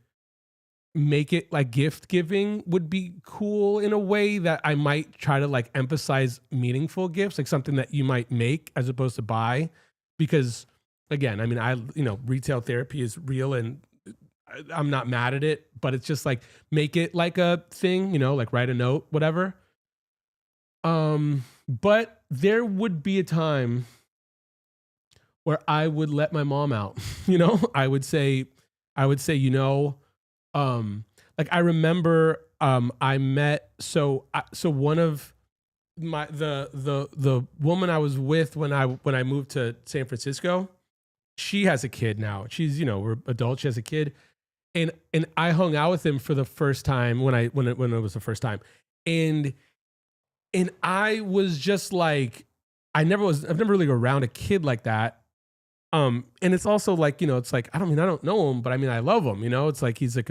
make it like gift giving would be cool in a way that I might try to like emphasize meaningful gifts, like something that you might make as opposed to buy. Because again, I mean, retail therapy is real and I'm not mad at it, but it's just like make it like a thing, like write a note, whatever. But there would be a time where I would let my mom out, I would say, like I remember, I met, so one of the woman I was with when I moved to San Francisco, she has a kid now. She's, we're adults. She has a kid. And I hung out with him for the first time when it was the first time. And I was just like, I've never really around a kid like that. And it's also like, it's like, I don't know him, but I mean, I love him, it's like, he's a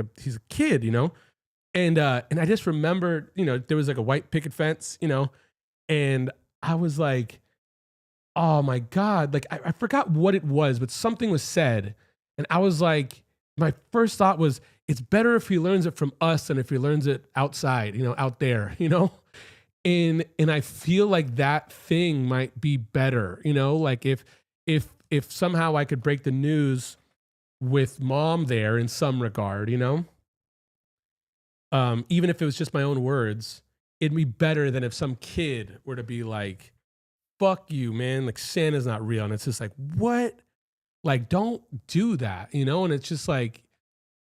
kid, and I just remember, there was like a white picket fence, and I was like, oh my God, like I forgot what it was, but something was said. And I was like, my first thought was, it's better if he learns it from us than if he learns it outside, out there, and I feel like that thing might be better, like if somehow I could break the news with mom there in some regard, even if it was just my own words, it'd be better than if some kid were to be like, fuck you, man, like Santa's not real. And it's just like, what? Like, don't do that, And it's just like,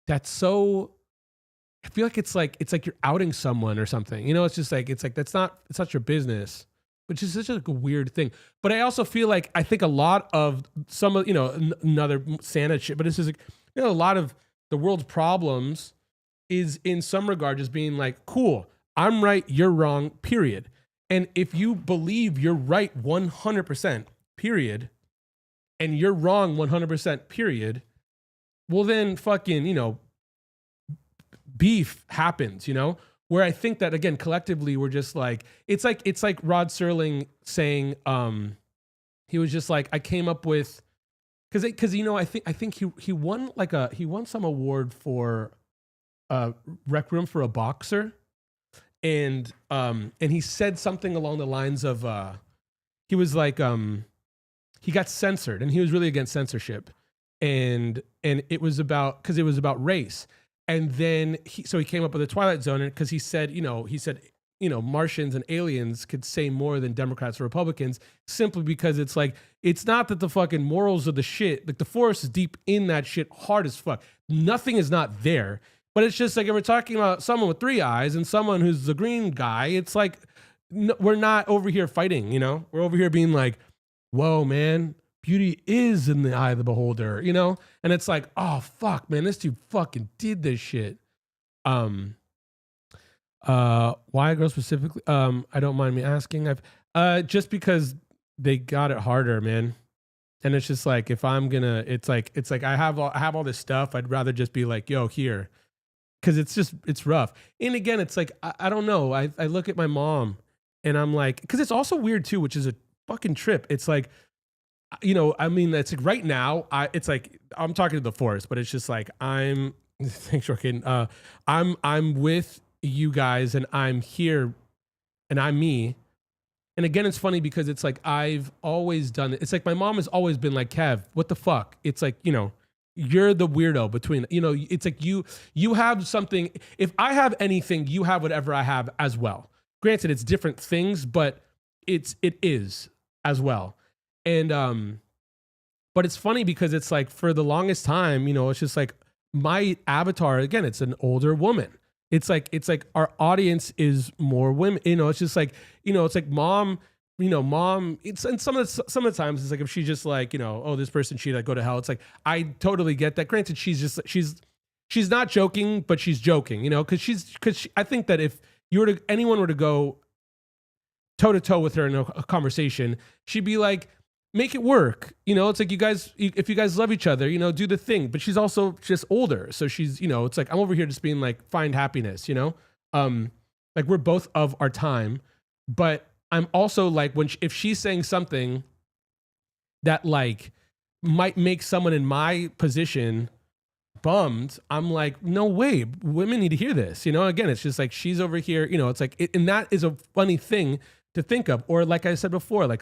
that's so, I feel like it's like you're outing someone or something, It's just like, it's like, it's not your business, which is such a weird thing. But I also feel like, I think a lot of some of, another Santa shit, but it's just like, a lot of the world's problems is in some regard just being like, cool, I'm right, you're wrong, period. And if you believe you're right 100%, period, and you're wrong 100%, period, well then fucking, beef happens, where I think that again, collectively, we're just like, it's like Rod Serling saying, he was just like, I came up with, cause I think he won some award for Requiem for a Boxer. And he said something along the lines of, he was like, he got censored and he was really against censorship. And it was about race. And then he came up with the Twilight Zone because he said, Martians and aliens could say more than Democrats or Republicans simply because it's like, it's not that the fucking morals of the shit, like the forest is deep in that shit hard as fuck. Nothing is not there. But it's just like, if we're talking about someone with three eyes and someone who's the green guy, it's like, we're not over here fighting, We're over here being like, whoa, man, beauty is in the eye of the beholder, you know? And it's like, oh fuck, man, this dude fucking did this shit. Um, why girls specifically? I don't mind me asking. Just because they got it harder, man. And it's just like if I'm gonna, it's like I have all this stuff. I'd rather just be like, yo, here, because it's rough. And again, it's like I don't know. I look at my mom, and I'm like, because it's also weird too, which is a fucking trip. It's like, you know, I mean, it's like right now, it's like I'm talking to the forest, but it's just like I'm. Thanks, Joaquin. I'm with you guys, and I'm here, and I'm me. And again, it's funny because it's like I've always done it. It's like my mom has always been like, Kev, what the fuck? It's like, you know, you're the weirdo between, you know, it's like you have something. If I have anything, you have whatever I have as well. Granted, it's different things, but it is as well. And but it's funny because it's like for the longest time, you know, it's just like my avatar, again, it's an older woman. It's like our audience is more women. You know, it's just like, you know, it's like mom, you know, mom, it's, and some of the times it's like if she's just like, you know, oh, this person she like go to hell. It's like I totally get that. Granted, she's not joking, but she's joking, you know, because I think that if anyone were to go toe to toe with her in a conversation, she'd be like, make it work. You know, it's like if you guys love each other, you know, do the thing. But she's also just older. So she's, you know, it's like I'm over here just being like, find happiness, you know? Like we're both of our time. But I'm also like, if she's saying something that like might make someone in my position bummed, I'm like, no way, women need to hear this. You know, again, it's just like she's over here, you know, it's like, and that is a funny thing to think of. Or like I said before, like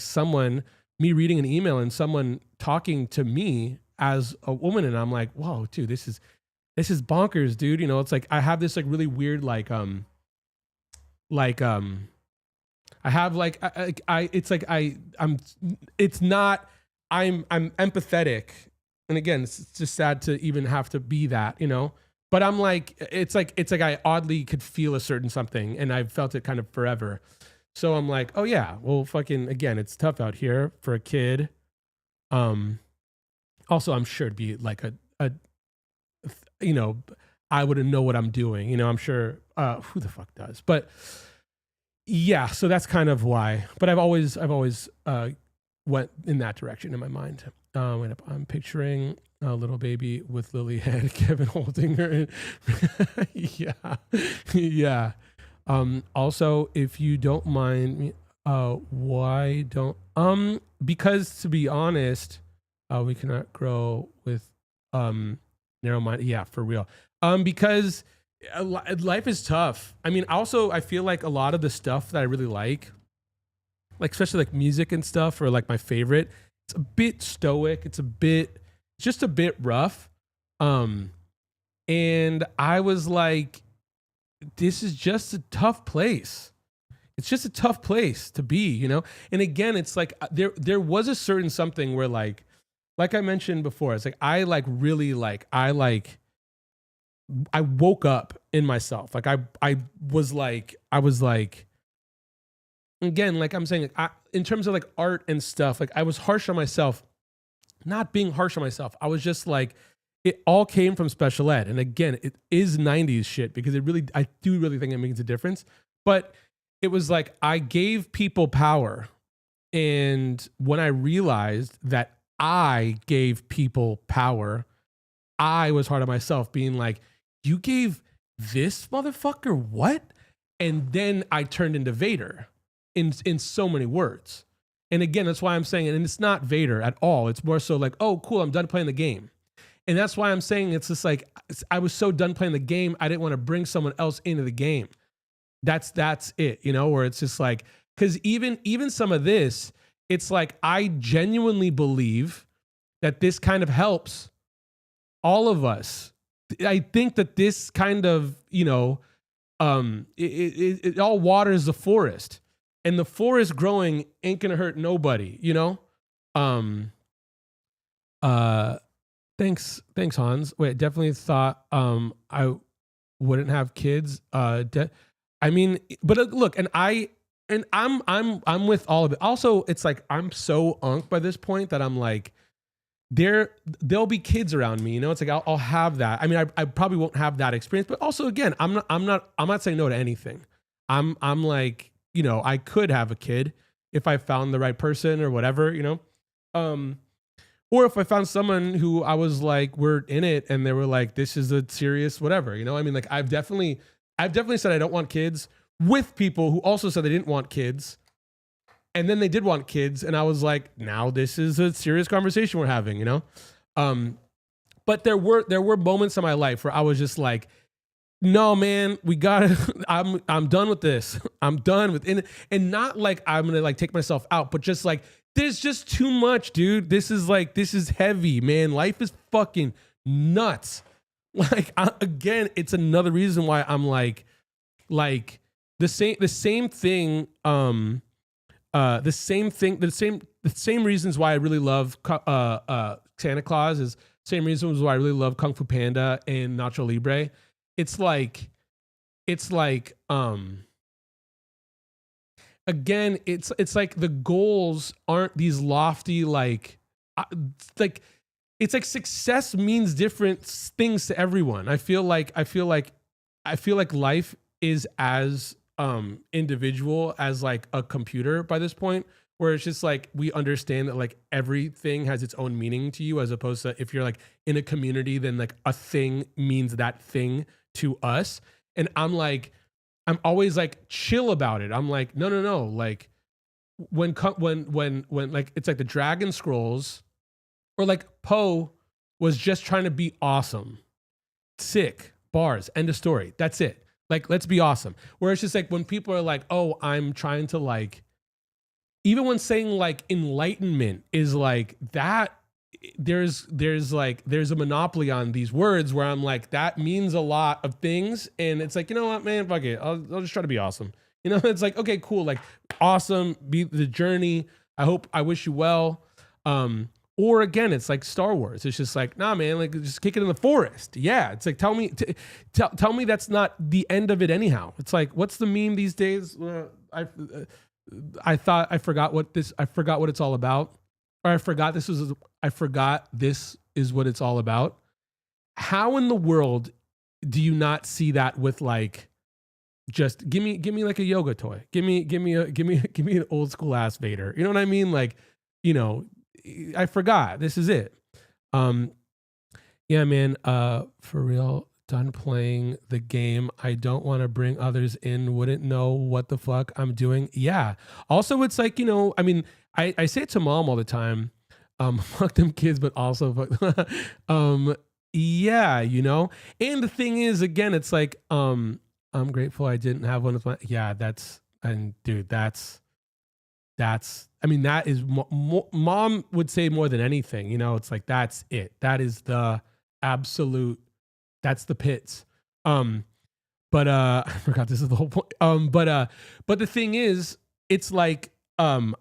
me reading an email and someone talking to me as a woman, and I'm like, whoa, dude, this is bonkers, dude. You know, it's like I have this like really weird I have like I'm empathetic, and again, it's just sad to even have to be that, you know. But I'm like, it's like I oddly could feel a certain something, and I've felt it kind of forever. So I'm like, oh yeah, well, fucking, again, it's tough out here for a kid. Also, I'm sure it'd be like you know, I wouldn't know what I'm doing. You know, I'm sure, who the fuck does? But yeah, so that's kind of why. But I've always went in that direction in my mind. I'm picturing a little baby with lily head, Kevin holding her. Yeah, yeah. Also, if you don't mind, why don't, because to be honest, we cannot grow with, narrow mind. Yeah, for real. Because life is tough. I mean, also, I feel like a lot of the stuff that I really like especially like music and stuff, or like my favorite, it's a bit stoic. It's just a bit rough. And I was like, this is just a tough place. It's just a tough place to be, you know? And again, it's like there was a certain something where like I mentioned before, it's like I woke up in myself. Like I was like again, like I'm saying, in terms of like art and stuff, like I was harsh on myself, not being harsh on myself. I was just like, it all came from special ed. And again, it is 90s shit because I do really think it makes a difference. But it was like, I gave people power. And when I realized that I gave people power, I was hard on myself, being like, you gave this motherfucker what? And then I turned into Vader in so many words. And again, that's why I'm saying it. And it's not Vader at all. It's more so like, oh, cool, I'm done playing the game. And that's why I'm saying it's just like, I was so done playing the game, I didn't want to bring someone else into the game. That's it, you know, where it's just like, because even some of this, it's like, I genuinely believe that this kind of helps all of us. I think that this kind of, you know, it all waters the forest, and the forest growing ain't gonna hurt nobody, you know? Thanks Hans. Wait, definitely thought I wouldn't have kids. I mean, but look, and I and I'm with all of it. Also, it's like I'm so unk by this point that I'm like, there'll be kids around me, you know. It's like I'll have that. I mean, I probably won't have that experience, but also again, I'm not saying no to anything. I'm like, you know, I could have a kid if I found the right person or whatever, you know. Or if I found someone who I was like, we're in it, and they were like, this is a serious whatever, you know. I mean, like I've definitely said I don't want kids with people who also said they didn't want kids, and then they did want kids, and I was like, now this is a serious conversation we're having, you know. But there were moments in my life where I was just like, no, man, we gotta. I'm done with this. I'm done with it, and not like I'm gonna like take myself out, but just like there's just too much, dude. This is heavy, man. Life is fucking nuts. Like again, it's another reason why I'm like the same thing. The same reasons why I really love Santa Claus is same reasons why I really love Kung Fu Panda and Nacho Libre. It's like again, it's like the goals aren't these lofty like it's like success means different things to everyone. I feel like life is as individual as like a computer by this point, where it's just like we understand that like everything has its own meaning to you, as opposed to if you're like in a community, then like a thing means that thing to us. And I'm always like chill about it. I'm like, no. Like when like it's like the Dragon Scrolls or like Poe was just trying to be awesome. Sick. Bars. End of story. That's it. Like, let's be awesome. Where it's just like when people are like, oh, I'm trying to like, even when saying like enlightenment is like that, there's a monopoly on these words where I'm like, that means a lot of things. And it's like, you know what, man, fuck it. I'll just try to be awesome. You know, it's like, okay, cool. Like awesome. Be the journey. I wish you well. Or again, it's like Star Wars. It's just like, nah, man, like just kick it in the forest. Yeah. It's like, tell me that's not the end of it anyhow. It's like, what's the meme these days? I forgot what it's all about. Or I forgot this is what it's all about. How in the world do you not see that with like, just give me like a yoga toy. Give me an old school ass Vader. You know what I mean? Like, you know, I forgot. This is it. Yeah, man. For real, done playing the game. I don't want to bring others in. Wouldn't know what the fuck I'm doing. Yeah. Also, it's like, you know, I mean, I say it to mom all the time. Fuck them kids, but also fuck. Yeah, you know. And the thing is, again, it's like, I'm grateful I didn't have one of my. Yeah, I mean, that is mom would say more than anything, you know. It's like, that's it. That is the absolute, that's the pits. But I forgot this is the whole point. But the thing is, it's like, I'm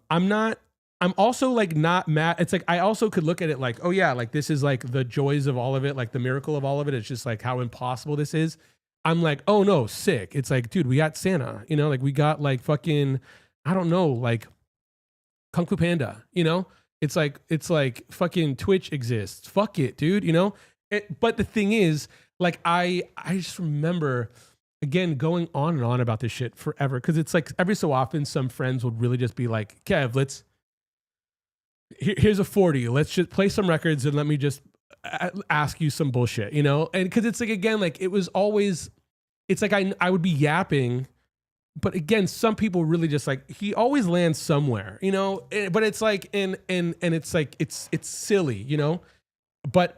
also like not mad. It's like, I also could look at it like, oh yeah, like this is like the joys of all of it, like the miracle of all of it. It's just like how impossible this is. I'm like, oh no, sick. It's like, dude, we got Santa, you know, like we got like fucking, I don't know, like Kung Fu Panda, you know. It's like fucking Twitch exists. Fuck it, dude, you know. But the thing is, like I just remember again going on and on about this shit forever, because it's like every so often some friends would really just be like, Kev, here's a 40, let's just play some records and let me just ask you some bullshit, you know. And because it's like, again, like it was always, it's like I would be yapping, but again, some people really just like, he always lands somewhere, you know. But it's like, and it's like it's silly, you know. But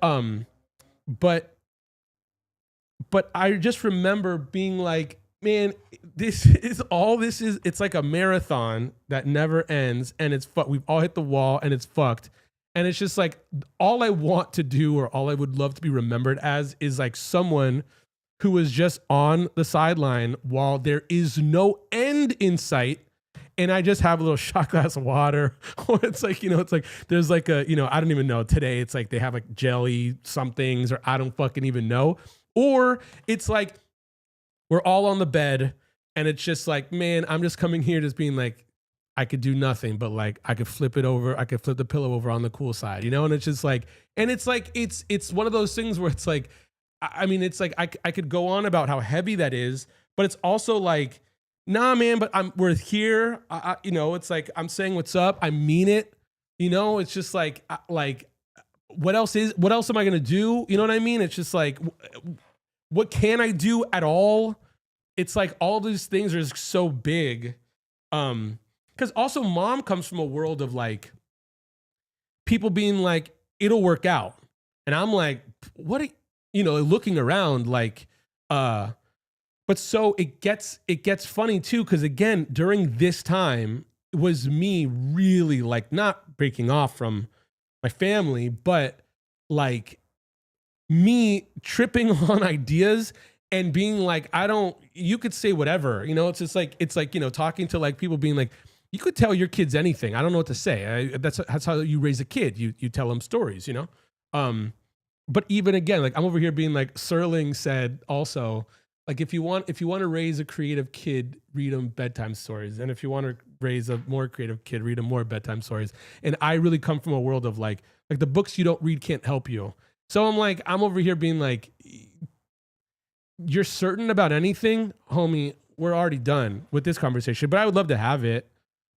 I just remember being like, man, it's like a marathon that never ends, and it's we've all hit the wall and it's fucked. And it's just like, all I want to do, or all I would love to be remembered as, is like someone who was just on the sideline while there is no end in sight. And I just have a little shot glass of water, or it's like, you know, it's like, there's like a, you know, I don't even know today. It's like, they have like jelly somethings, or I don't fucking even know. Or it's like, we're all on the bed And it's just like, man, I'm just coming here just being like, I could do nothing, but like I could flip it over, I could flip the pillow over on the cool side, you know? And it's just like, and it's like it's one of those things where it's like, I mean, it's like I could go on about how heavy that is, but it's also like, nah, man, but we're here. You know, it's like I'm saying what's up. I mean it. You know, it's just like what else am I gonna do? You know what I mean? It's just like, what can I do at all? It's like all these things are just so big. Because also mom comes from a world of like people being like, it'll work out. And I'm like, what, you know, looking around like, but so it gets funny too. Cause again, during this time was me really like not breaking off from my family, but like me tripping on ideas and being like, you could say whatever, you know, it's just like, you know, talking to like people being like, you could tell your kids anything. I don't know what to say. That's how you raise a kid. You tell them stories, you know? But even again, like I'm over here being like Serling said also, like if you want to raise a creative kid, read them bedtime stories. And if you want to raise a more creative kid, read them more bedtime stories. And I really come from a world of like the books you don't read can't help you. So I'm over here being like, you're certain about anything, homie, we're already done with this conversation, but I would love to have it.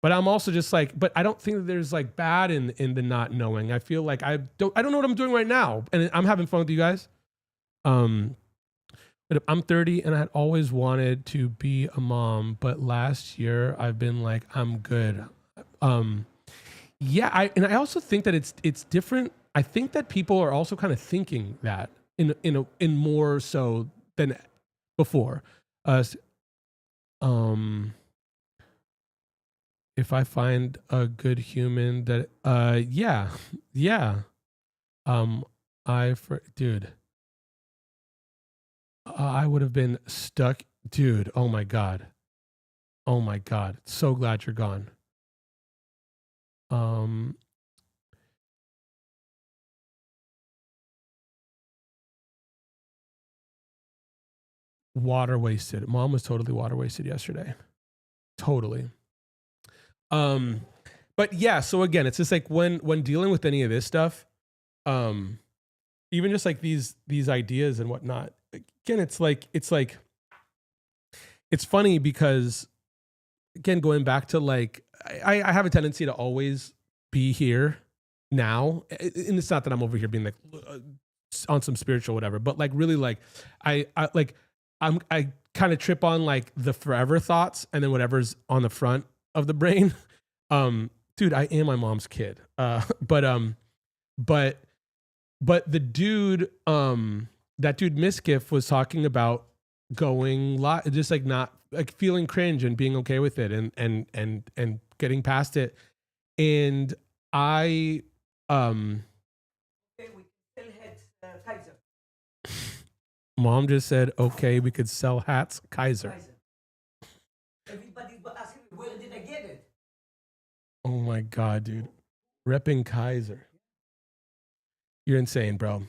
But I'm also just like, but I don't think that there's like bad in the not knowing. I feel like I don't know what I'm doing right now. And I'm having fun with you guys. But I'm 30 and I had always wanted to be a mom, but last year I've been like, I'm good. Yeah, I also think that it's different. I think that people are also kind of thinking that in more so than before. If I find a good human that yeah. Dude, I would have been stuck, dude. Oh my god. So glad you're gone. Water wasted. Mom was totally water wasted yesterday. Totally. But yeah, so again, it's just like when dealing with any of this stuff, even just like these ideas and whatnot, again, it's funny because again, going back to like, I have a tendency to always be here now. And it's not that I'm over here being like on some spiritual whatever, but like really like I kind of trip on like the forever thoughts and then whatever's on the front of the brain. Dude, I am my mom's kid. But the dude, that dude Miskiff was talking about going just like not like feeling cringe and being okay with it and getting past it. And I, we still had Kaiser. Mom just said, okay, we could sell hats, Kaiser. Everybody's asking me, where did I get it? Oh my God, dude. Repping Kaiser. You're insane, bro.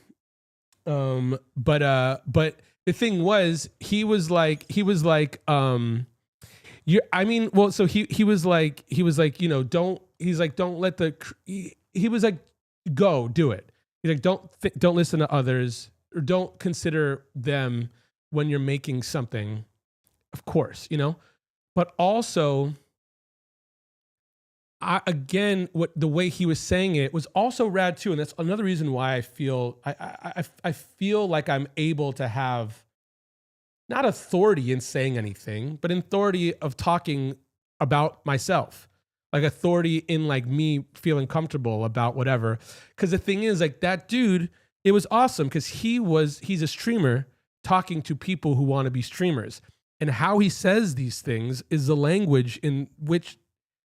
But the thing was, he was like, so he was like, you know, don't let he was like, go do it. He's like, don't listen to others or don't consider them when you're making something, of course, you know, but also, again, the way he was saying it was also rad too, and that's another reason why I feel I feel like I'm able to have not authority in saying anything, but authority of talking about myself, like authority in like me feeling comfortable about whatever. Because the thing is, like that dude, it was awesome because he's a streamer talking to people who want to be streamers, and how he says these things is the language in which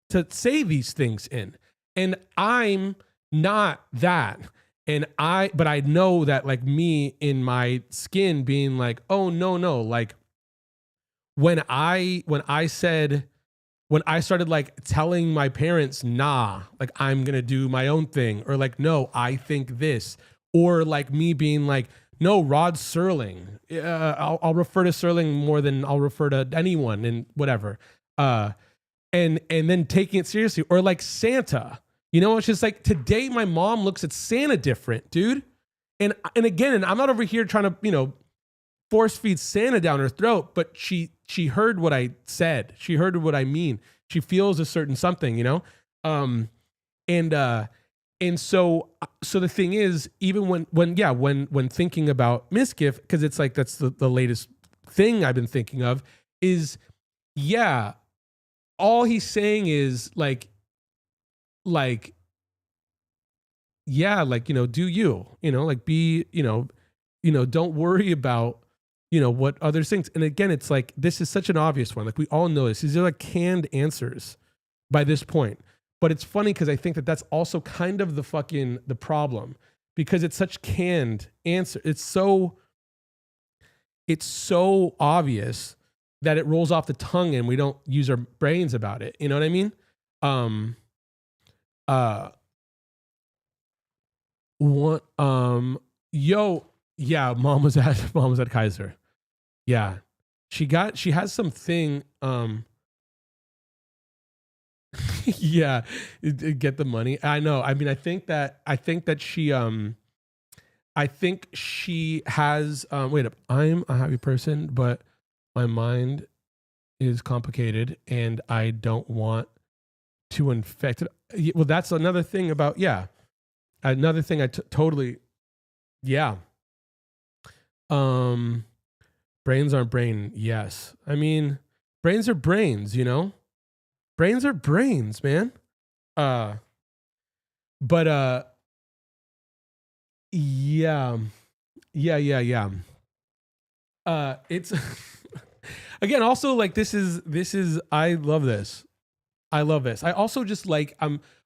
to say these things in. And I'm not that. But I know that like me in my skin being like, oh no. Like when I started like telling my parents, nah, like I'm going to do my own thing, or like, no, I think this, or like me being like, no, Rod Serling. I'll refer to Serling more than I'll refer to anyone and whatever. And then taking it seriously, or like Santa. You know, it's just like today my mom looks at Santa different, dude. And again, and I'm not over here trying to, force feed Santa down her throat, but she heard what I said. She heard what I mean. She feels a certain something, and so the thing is, even when thinking about Misgift, because it's like that's the latest thing I've been thinking of, is all he's saying is like do you, like be, don't worry about, what others think. And again, it's like, this is such an obvious one. Like we all know this. These are like canned answers by this point. But it's funny because I think that that's also kind of the problem, because it's such canned answer. It's so obvious that it rolls off the tongue and we don't use our brains about it. You know what I mean? Mom was at Kaiser. Yeah. She has something, yeah, get the money. I know. I mean, I think that she has wait up. I'm a happy person, but my mind is complicated and I don't want to infect it. Well, that's another thing about another thing I totally brains aren't brain. Yes. I mean, brains are brains, brains are brains, man. But yeah. It's again, also like this is I love this. I also just like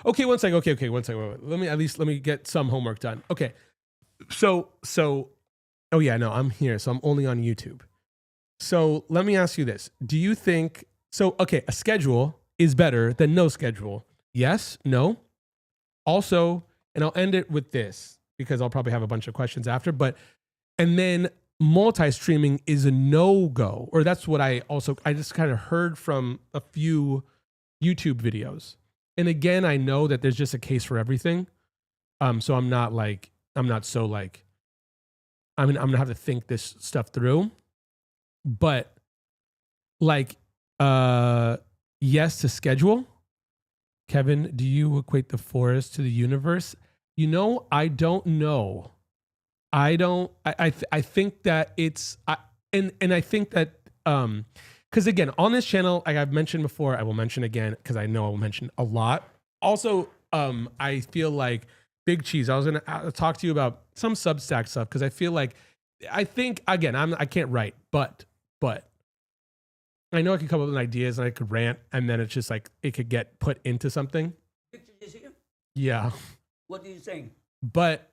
okay, one second. Okay, one second. Wait. Let me get some homework done. Okay. So oh yeah, no, I'm here. So I'm only on YouTube. So let me ask you this. Do you think okay, a schedule is better than no schedule? Yes? No? Also, and I'll end it with this because I'll probably have a bunch of questions after, and then multi-streaming is a no-go, or that's what I just kind of heard from a few YouTube videos. And again, I know that there's just a case for everything. So I'm not so like, I'm gonna have to think this stuff through. But like, yes to schedule. Kevin, do you equate the forest to the universe? I don't know. I think that it's, and I think that, because again, on this channel, like I've mentioned before, I will mention again, because I know I will mention a lot. Also, I feel like Big Cheese, I was going to talk to you about some Substack stuff, because I feel like, I think, again, I can't write, but I know I could come up with ideas and I could rant, and then it's just like, it could get put into something. Yeah. What are you saying? But,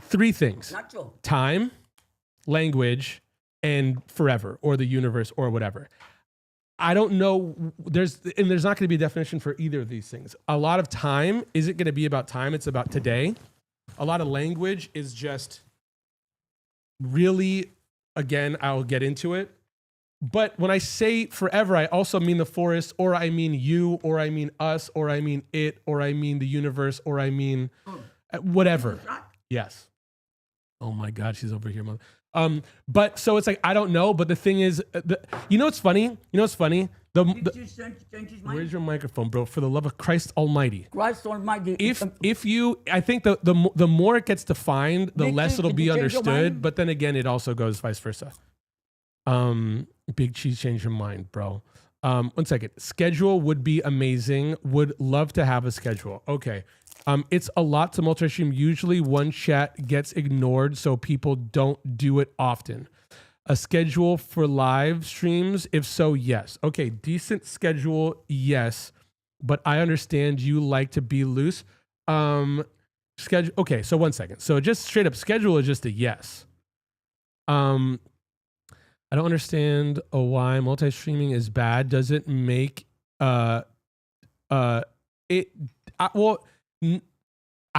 three things. Nacho. Time, language, and forever, or the universe, or whatever. I don't know. There's not going to be a definition for either of these things. A lot of time isn't going to be about time. It's about today. A lot of language is just really, again, I'll get into it. But when I say forever, I also mean the forest, or I mean you, or I mean us, or I mean it, or I mean the universe, or I mean whatever. Yes. Oh my God, she's over here, mother. But so it's like, I don't know. But the thing is, what's funny? Where's your microphone, bro? For the love of Christ Almighty. Christ Almighty. If you, I think the more it gets defined, the less it'll be understood. But then again, it also goes vice versa. Big Cheese changed your mind, bro. 1 second. Schedule would be amazing. Would love to have a schedule. Okay. It's a lot to multi-stream. Usually one chat gets ignored, so people don't do it often. A schedule for live streams? If so, yes. Okay, decent schedule, yes. But I understand you like to be loose. Schedule. Okay, so 1 second. So just straight up schedule is just a yes. I don't understand why multi-streaming is bad. Does it make I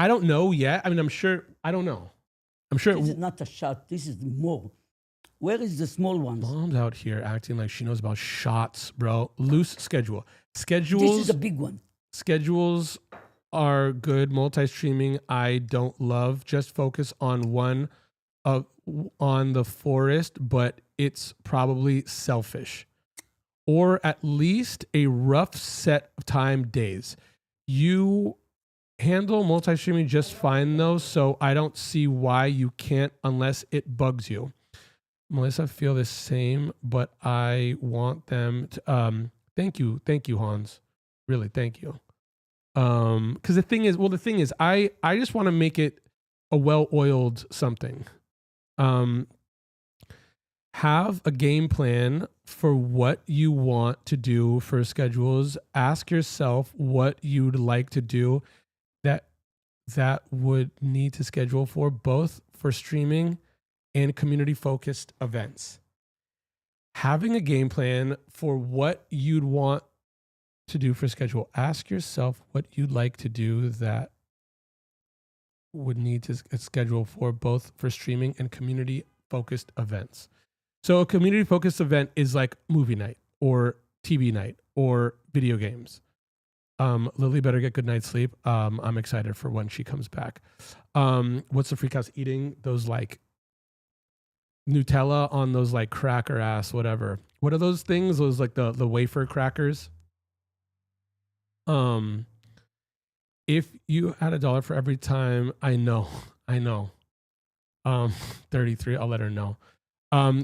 don't know yet. I mean, I'm sure. I don't know. I'm sure This is not a shot. This is more. Where is the small ones? Mom's out here acting like she knows about shots, bro. Loose schedule. This Schedules. is a big one. Schedules are good. Multi-streaming, I don't love. Just focus on one on the forest, but it's probably selfish. Or at least a rough set of time days. You handle multi-streaming just fine though, so I don't see why you can't unless it bugs you. Melissa, I feel the same, but I want them to thank you, Hans. Really, thank you. Because the thing is, I just want to make it a well-oiled something. Have a game plan for what you want to do for schedules. Ask yourself what you'd like to do that would need to schedule for, both for streaming and community-focused events. Having a game plan for what you'd want to do for schedule. Ask yourself what you'd like to do that would need to schedule for, both for streaming and community-focused events. So a community-focused event is like movie night or TV night or video games. Lily better get good night's sleep. I'm excited for when she comes back. What's the freak house eating? Those like Nutella on those like cracker ass, whatever. What are those things? Those like the wafer crackers. If you had $1 for every time, I know. 33, I'll let her know.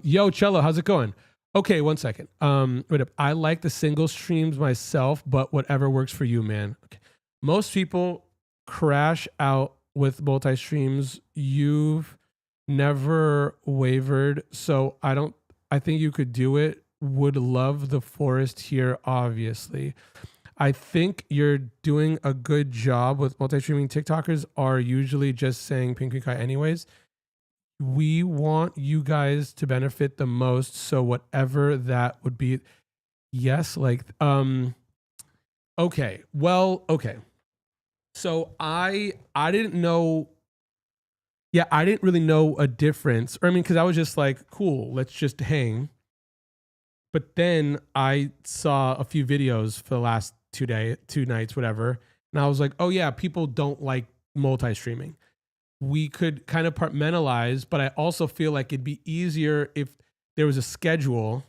Yo, Cello, how's it going? Okay, 1 second. Wait up. I like the single streams myself, but whatever works for you, man. Okay. Most people crash out with multi streams. You've never wavered, so I think you could do it. Would love the forest here, obviously. I think you're doing a good job with multi-streaming. TikTokers are usually just saying Pink Kai anyways. We want you guys to benefit the most, so whatever that would be. Yes, like okay. Well, okay. So I didn't know. Yeah, I didn't really know a difference. Or I mean, because I was just like, cool, let's just hang. But then I saw a few videos for the last 2 nights, whatever. And I was like, oh yeah, people don't like multi-streaming. We could kind of compartmentalize, but I also feel like it'd be easier if there was a schedule.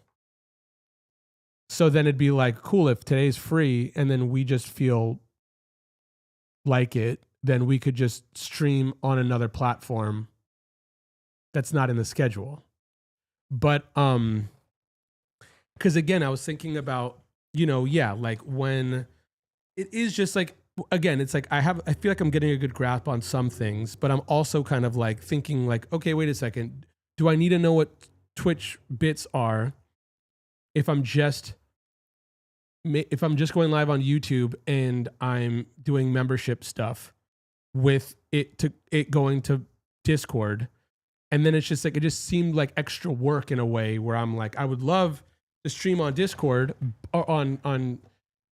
So then it'd be like, cool, if today's free and then we just feel like it, then we could just stream on another platform that's not in the schedule. But because again, I was thinking about, like when it is just like, again, it's like I feel like I'm getting a good grasp on some things, but I'm also kind of like thinking like, okay, wait a second. Do I need to know what Twitch bits are if I'm just going live on YouTube and I'm doing membership stuff with it going to Discord? And then it's just like, it just seemed like extra work in a way where I'm like, I would love to stream on Discord or on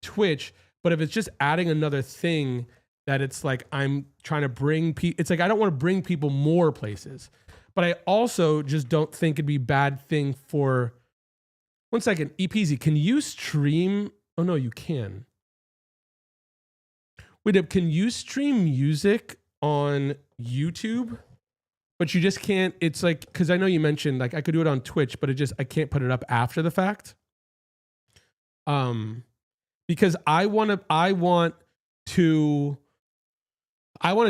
Twitch, but if it's just adding another thing that it's like I'm trying to bring people, it's like I don't want to bring people more places, but I also just don't think it'd be a bad thing for. 1 second, EPZ, can you stream? Oh no, you can. Wait, can you stream music on YouTube? But you just can't. It's like, because I know you mentioned like I could do it on Twitch, but I can't put it up after the fact. Because I want to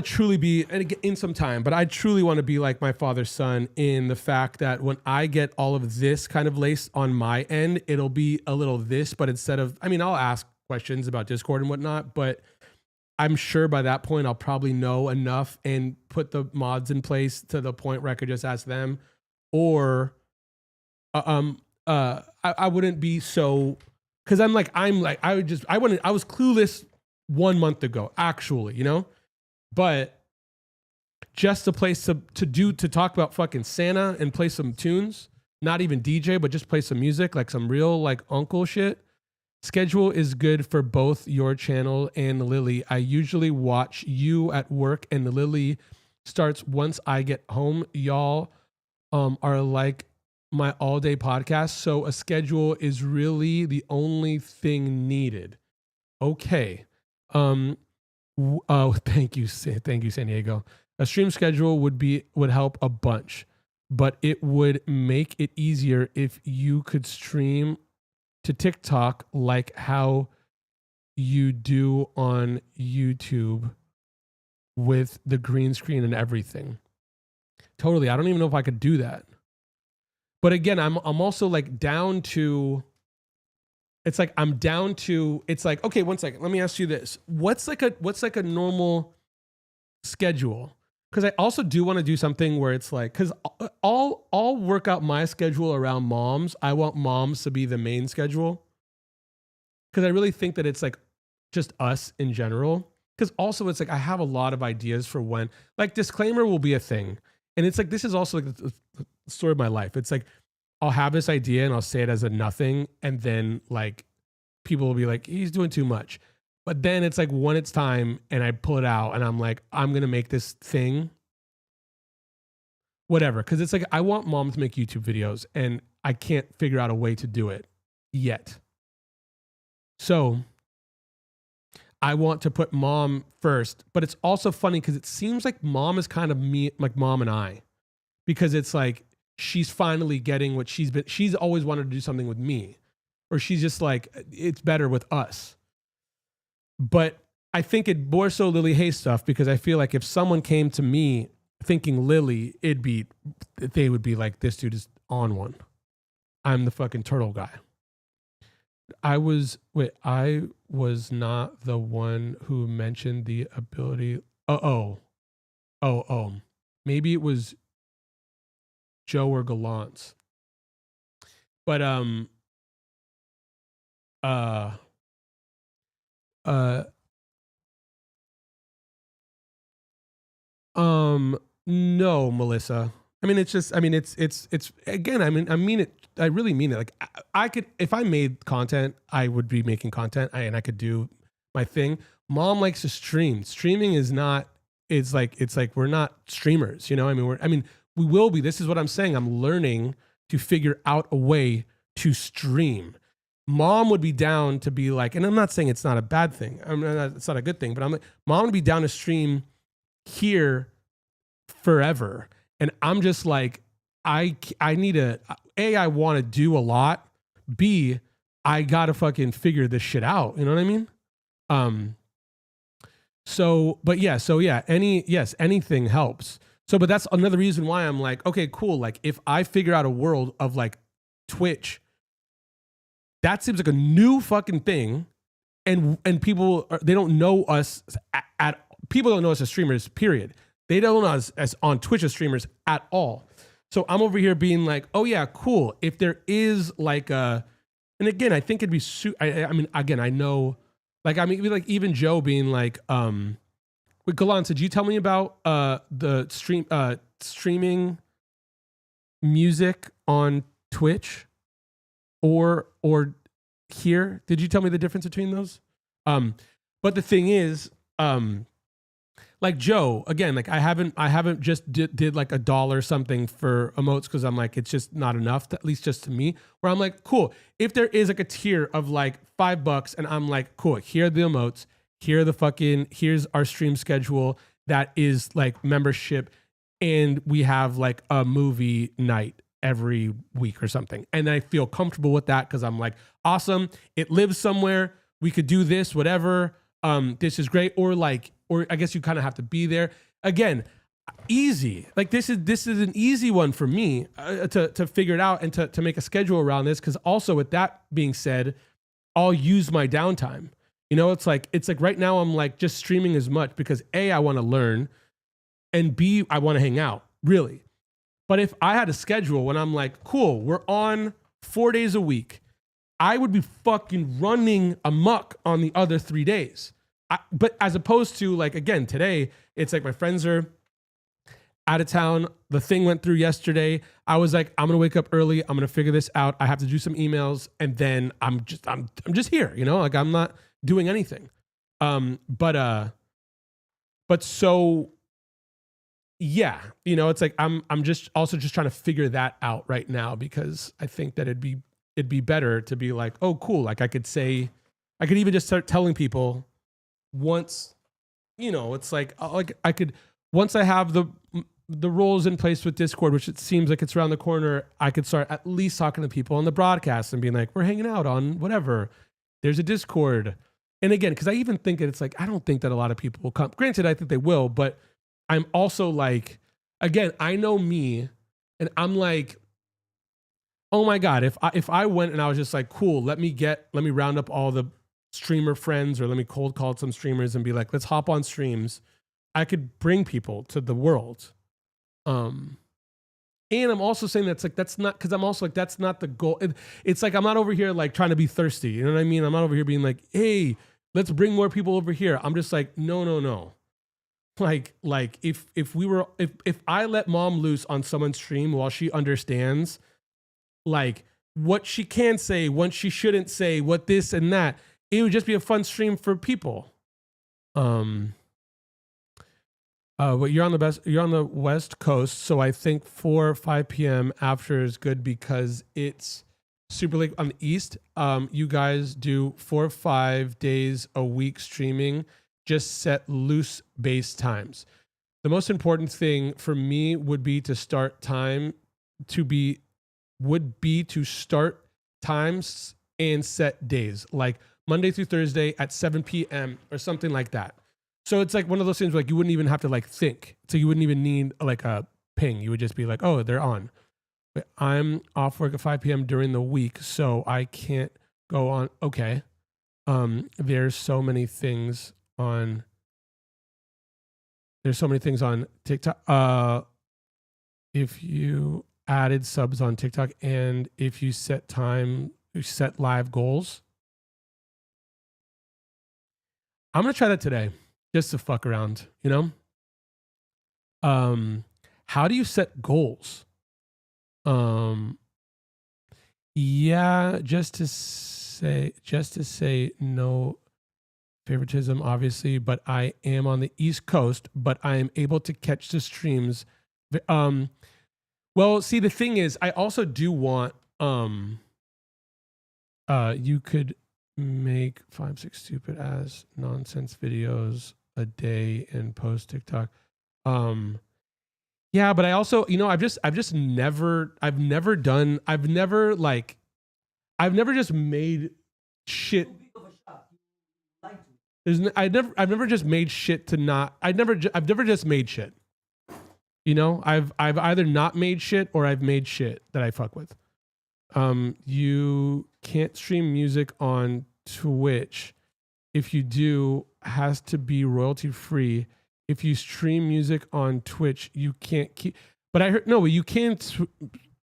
truly be, and in some time, but I truly want to be like my father's son in the fact that when I get all of this kind of lace on my end, it'll be a little this, but instead of, I mean, I'll ask questions about Discord and whatnot, but I'm sure by that point I'll probably know enough and put the mods in place to the point where I could just ask them, or I wouldn't be so, because I was clueless 1 month ago, actually, but just a place to talk about fucking Santa and play some tunes, not even DJ, but just play some music, like some real like uncle shit. Schedule is good for both your channel and Lily. I usually watch you at work and Lily starts once I get home. Y'all are like my all day podcast. So a schedule is really the only thing needed. Okay. Oh, thank you, San Diego. A stream schedule would help a bunch, but it would make it easier if you could stream to TikTok like how you do on YouTube with the green screen and everything. Totally. I don't even know if I could do that. But again, I'm also like down to, it's like I'm down to, it's like, okay, one second. Let me ask you this. What's like a normal schedule? Because I also do want to do something where it's like, because I'll work out my schedule around moms. I want moms to be the main schedule. Because I really think that it's like just us in general. Because also it's like I have a lot of ideas for when, like disclaimer will be a thing. And it's like, this is also like the story of my life. It's like, I'll have this idea and I'll say it as a nothing. And then like people will be like, he's doing too much. But then it's like when it's time and I pull it out and I'm like, I'm going to make this thing. Whatever. Because it's like, I want mom to make YouTube videos and I can't figure out a way to do it yet. So I want to put mom first, but it's also funny because it seems like mom is kind of me, like mom and I, because it's like she's finally getting what she's always wanted to do something with me, or she's just like, it's better with us. But I think it more so Lily Hayes stuff, because I feel like if someone came to me thinking Lily, they would be like, this dude is on one. I'm the fucking turtle guy. I was not the one who mentioned the ability. Oh. Maybe it was Joe or Gallant. But no, Melissa. I mean, it's just, I mean, it's again, I mean it, I really mean it. Like I could, if I made content, I would be making content and I could do my thing. Mom likes to stream. Streaming is not, it's like we're not streamers, you know? I mean, we will be. This is what I'm saying. I'm learning to figure out a way to stream. Mom would be down to be like, and I'm not saying it's not a bad thing. It's not a good thing, but I'm like, mom would be down to stream here forever. And I'm just like, I need I want to do a lot. B, I got to fucking figure this shit out. You know what I mean? Anything helps. So, but that's another reason why I'm like, okay, cool. Like if I figure out a world of like Twitch, that seems like a new fucking thing. And people, they don't know us people don't know us as streamers, period. They don't know us as on Twitch as streamers at all. So I'm over here being like, oh yeah, cool. If there is like and again, I think it'd be, I mean, again, I know, like, I mean, like even Joe being like, wait, Gallant, did you tell me about the streaming music on Twitch or here? Did you tell me the difference between those? But the thing is, like Joe, again, like I haven't just did like $1 something for emotes because I'm like, it's just not enough, at least just to me, where I'm like, cool. If there is like a tier of like $5 and I'm like, cool, here are the emotes, here's our stream schedule that is like membership, and we have like a movie night every week or something. And I feel comfortable with that because I'm like, awesome, it lives somewhere, we could do this, whatever. This is great. Or I guess you kind of have to be there. Again, easy. Like this is an easy one for me to figure it out and to make a schedule around this. Because also with that being said, I'll use my downtime. You know, it's like right now I'm like just streaming as much because A, I want to learn, and B, I want to hang out, really. But if I had a schedule when I'm like, cool, we're on 4 days a week, I would be fucking running amok on the other 3 days. But as opposed to like, again, today, it's like my friends are out of town. The thing went through yesterday. I was like, I'm going to wake up early. I'm going to figure this out. I have to do some emails. And then I'm just here, you know, like I'm not doing anything. But so yeah, you know, it's like I'm just also just trying to figure that out right now because I think that it'd be better to be like, oh, cool. Like I could say, I could even just start telling people once, you know, it's like I could once I have the roles in place with Discord, which it seems like it's around the corner, I could start at least talking to people on the broadcast and being like, we're hanging out on whatever. There's a Discord. And again, because I even think that it's like, I don't think that a lot of people will come. Granted, I think they will, but I'm also like, again, I know me and I'm like, oh my God, if I went and I was just like, cool, let me round up all the streamer friends or let me cold call some streamers and be like, let's hop on streams. I could bring people to the world. And I'm also saying that's not because I'm also like that's not the goal. It's like I'm not over here like trying to be thirsty. You know what I mean? I'm not over here being like, hey, let's bring more people over here. I'm just like, no. Like if I let mom loose on someone's stream while she understands like what she can say, what she shouldn't say, what this and that, it would just be a fun stream for people. But you're on the West Coast, so I think 4 or 5 p.m. after is good because it's super late on the East. You guys do 4 or 5 days a week streaming, just set loose base times. The most important thing for me would be to start times and set days, like Monday through Thursday at 7 p.m. or something like that. So it's like one of those things where like you wouldn't even have to like think. So you wouldn't even need like a ping. You would just be like, oh, they're on. But I'm off work at 5 p.m. during the week, so I can't go on. Okay. There's so many things on TikTok. If you added subs on TikTok and if you set live goals. I'm gonna try that today. Just to fuck around, you know? How do you set goals? Yeah, just to say no favoritism, obviously, but I am on the East Coast, but I am able to catch the streams. Well, see, the thing is, I also do want, you could make 5-6 stupid ass nonsense videos a day and post TikTok. Yeah, but I also, you know, I've never just made shit. I've never just made shit to not. I've never just made shit. You know, I've either not made shit or I've made shit that I fuck with. You can't stream music on Twitch. If you do, has to be royalty free. If you stream music on Twitch, you can't keep. But I heard no, you can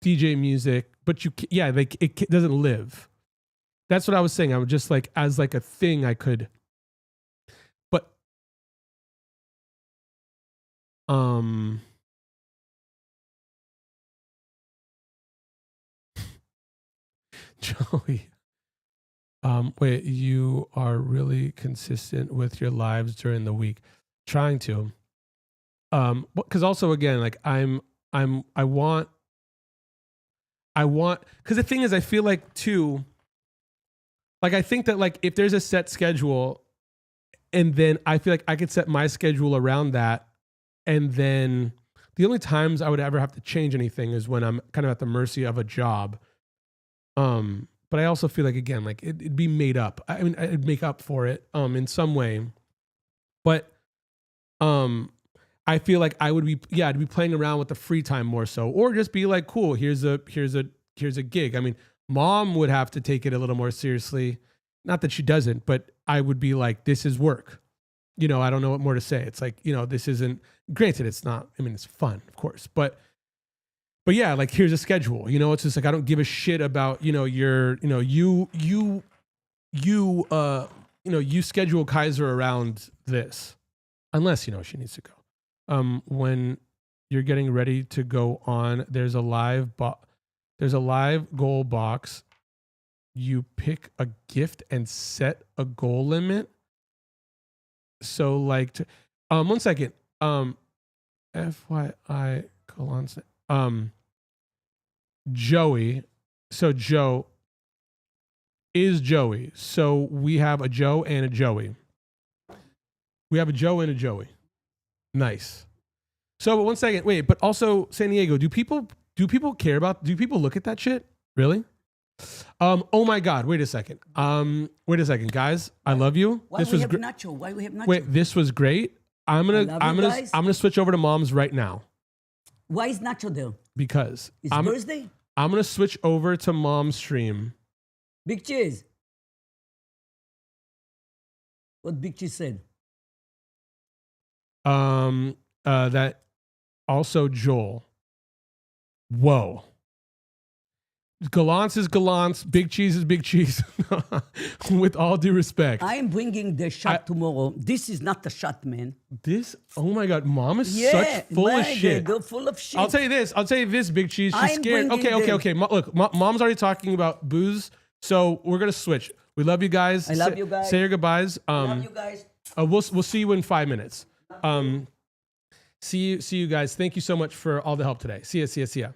DJ music, but you yeah, like it doesn't live. That's what I was saying. I would just like as like a thing I could. But Joey. Wait, you are really consistent with your lives during the week. Trying to. Because also again, like I want, because the thing is, I feel like too, like I think that like if there's a set schedule, and then I feel like I could set my schedule around that, and then the only times I would ever have to change anything is when I'm kind of at the mercy of a job. But I also feel like again, like it'd be made up. I mean, I'd make up for it in some way, but I feel like I'd be playing around with the free time more so, or just be like, cool, here's a gig. I mean, mom would have to take it a little more seriously. Not that she doesn't, but I would be like, this is work. You know, I don't know what more to say. It's like, you know, this isn't, granted, it's not, I mean, it's fun, of course, but yeah, like here's a schedule, you know, it's just like, I don't give a shit about, you know, you schedule Kaiser around this, unless, you know, she needs to go. When you're getting ready to go on, there's a live goal box. You pick a gift and set a goal limit. So like, 1 second. FYI, Joey. So Joe is Joey. So we have a Joe and a Joey. We have a Joe and a Joey. Nice. So, but one second, wait. But also, San Diego. Do people care about? Do people look at that shit? Really? Oh my God. Wait a second. Wait a second, guys. I love you. Why This we was have great. Nacho? Why we have Nacho? Wait, this was great. I'm guys. gonna switch over to Mom's right now Why is Nacho there? because It's I'm Thursday? gonna switch over to Mom's stream. Big Cheese. What Big Cheese said? That also Joel. Whoa. Gallants is Gallants. Big Cheese is Big Cheese. With all due respect. I am bringing the shot tomorrow. This is not the shot, man. This, oh my God, Mom is Yeah, such full of man, shit. They're full of shit. I'll tell you this, Big Cheese. She's I'm scared. bringing Okay. them. Look, Mom's already talking about booze, so we're gonna switch. We love you guys. I love you guys. Say your goodbyes. Love you guys. We'll see you in 5 minutes. See you guys. Thank you so much for all the help today. See ya.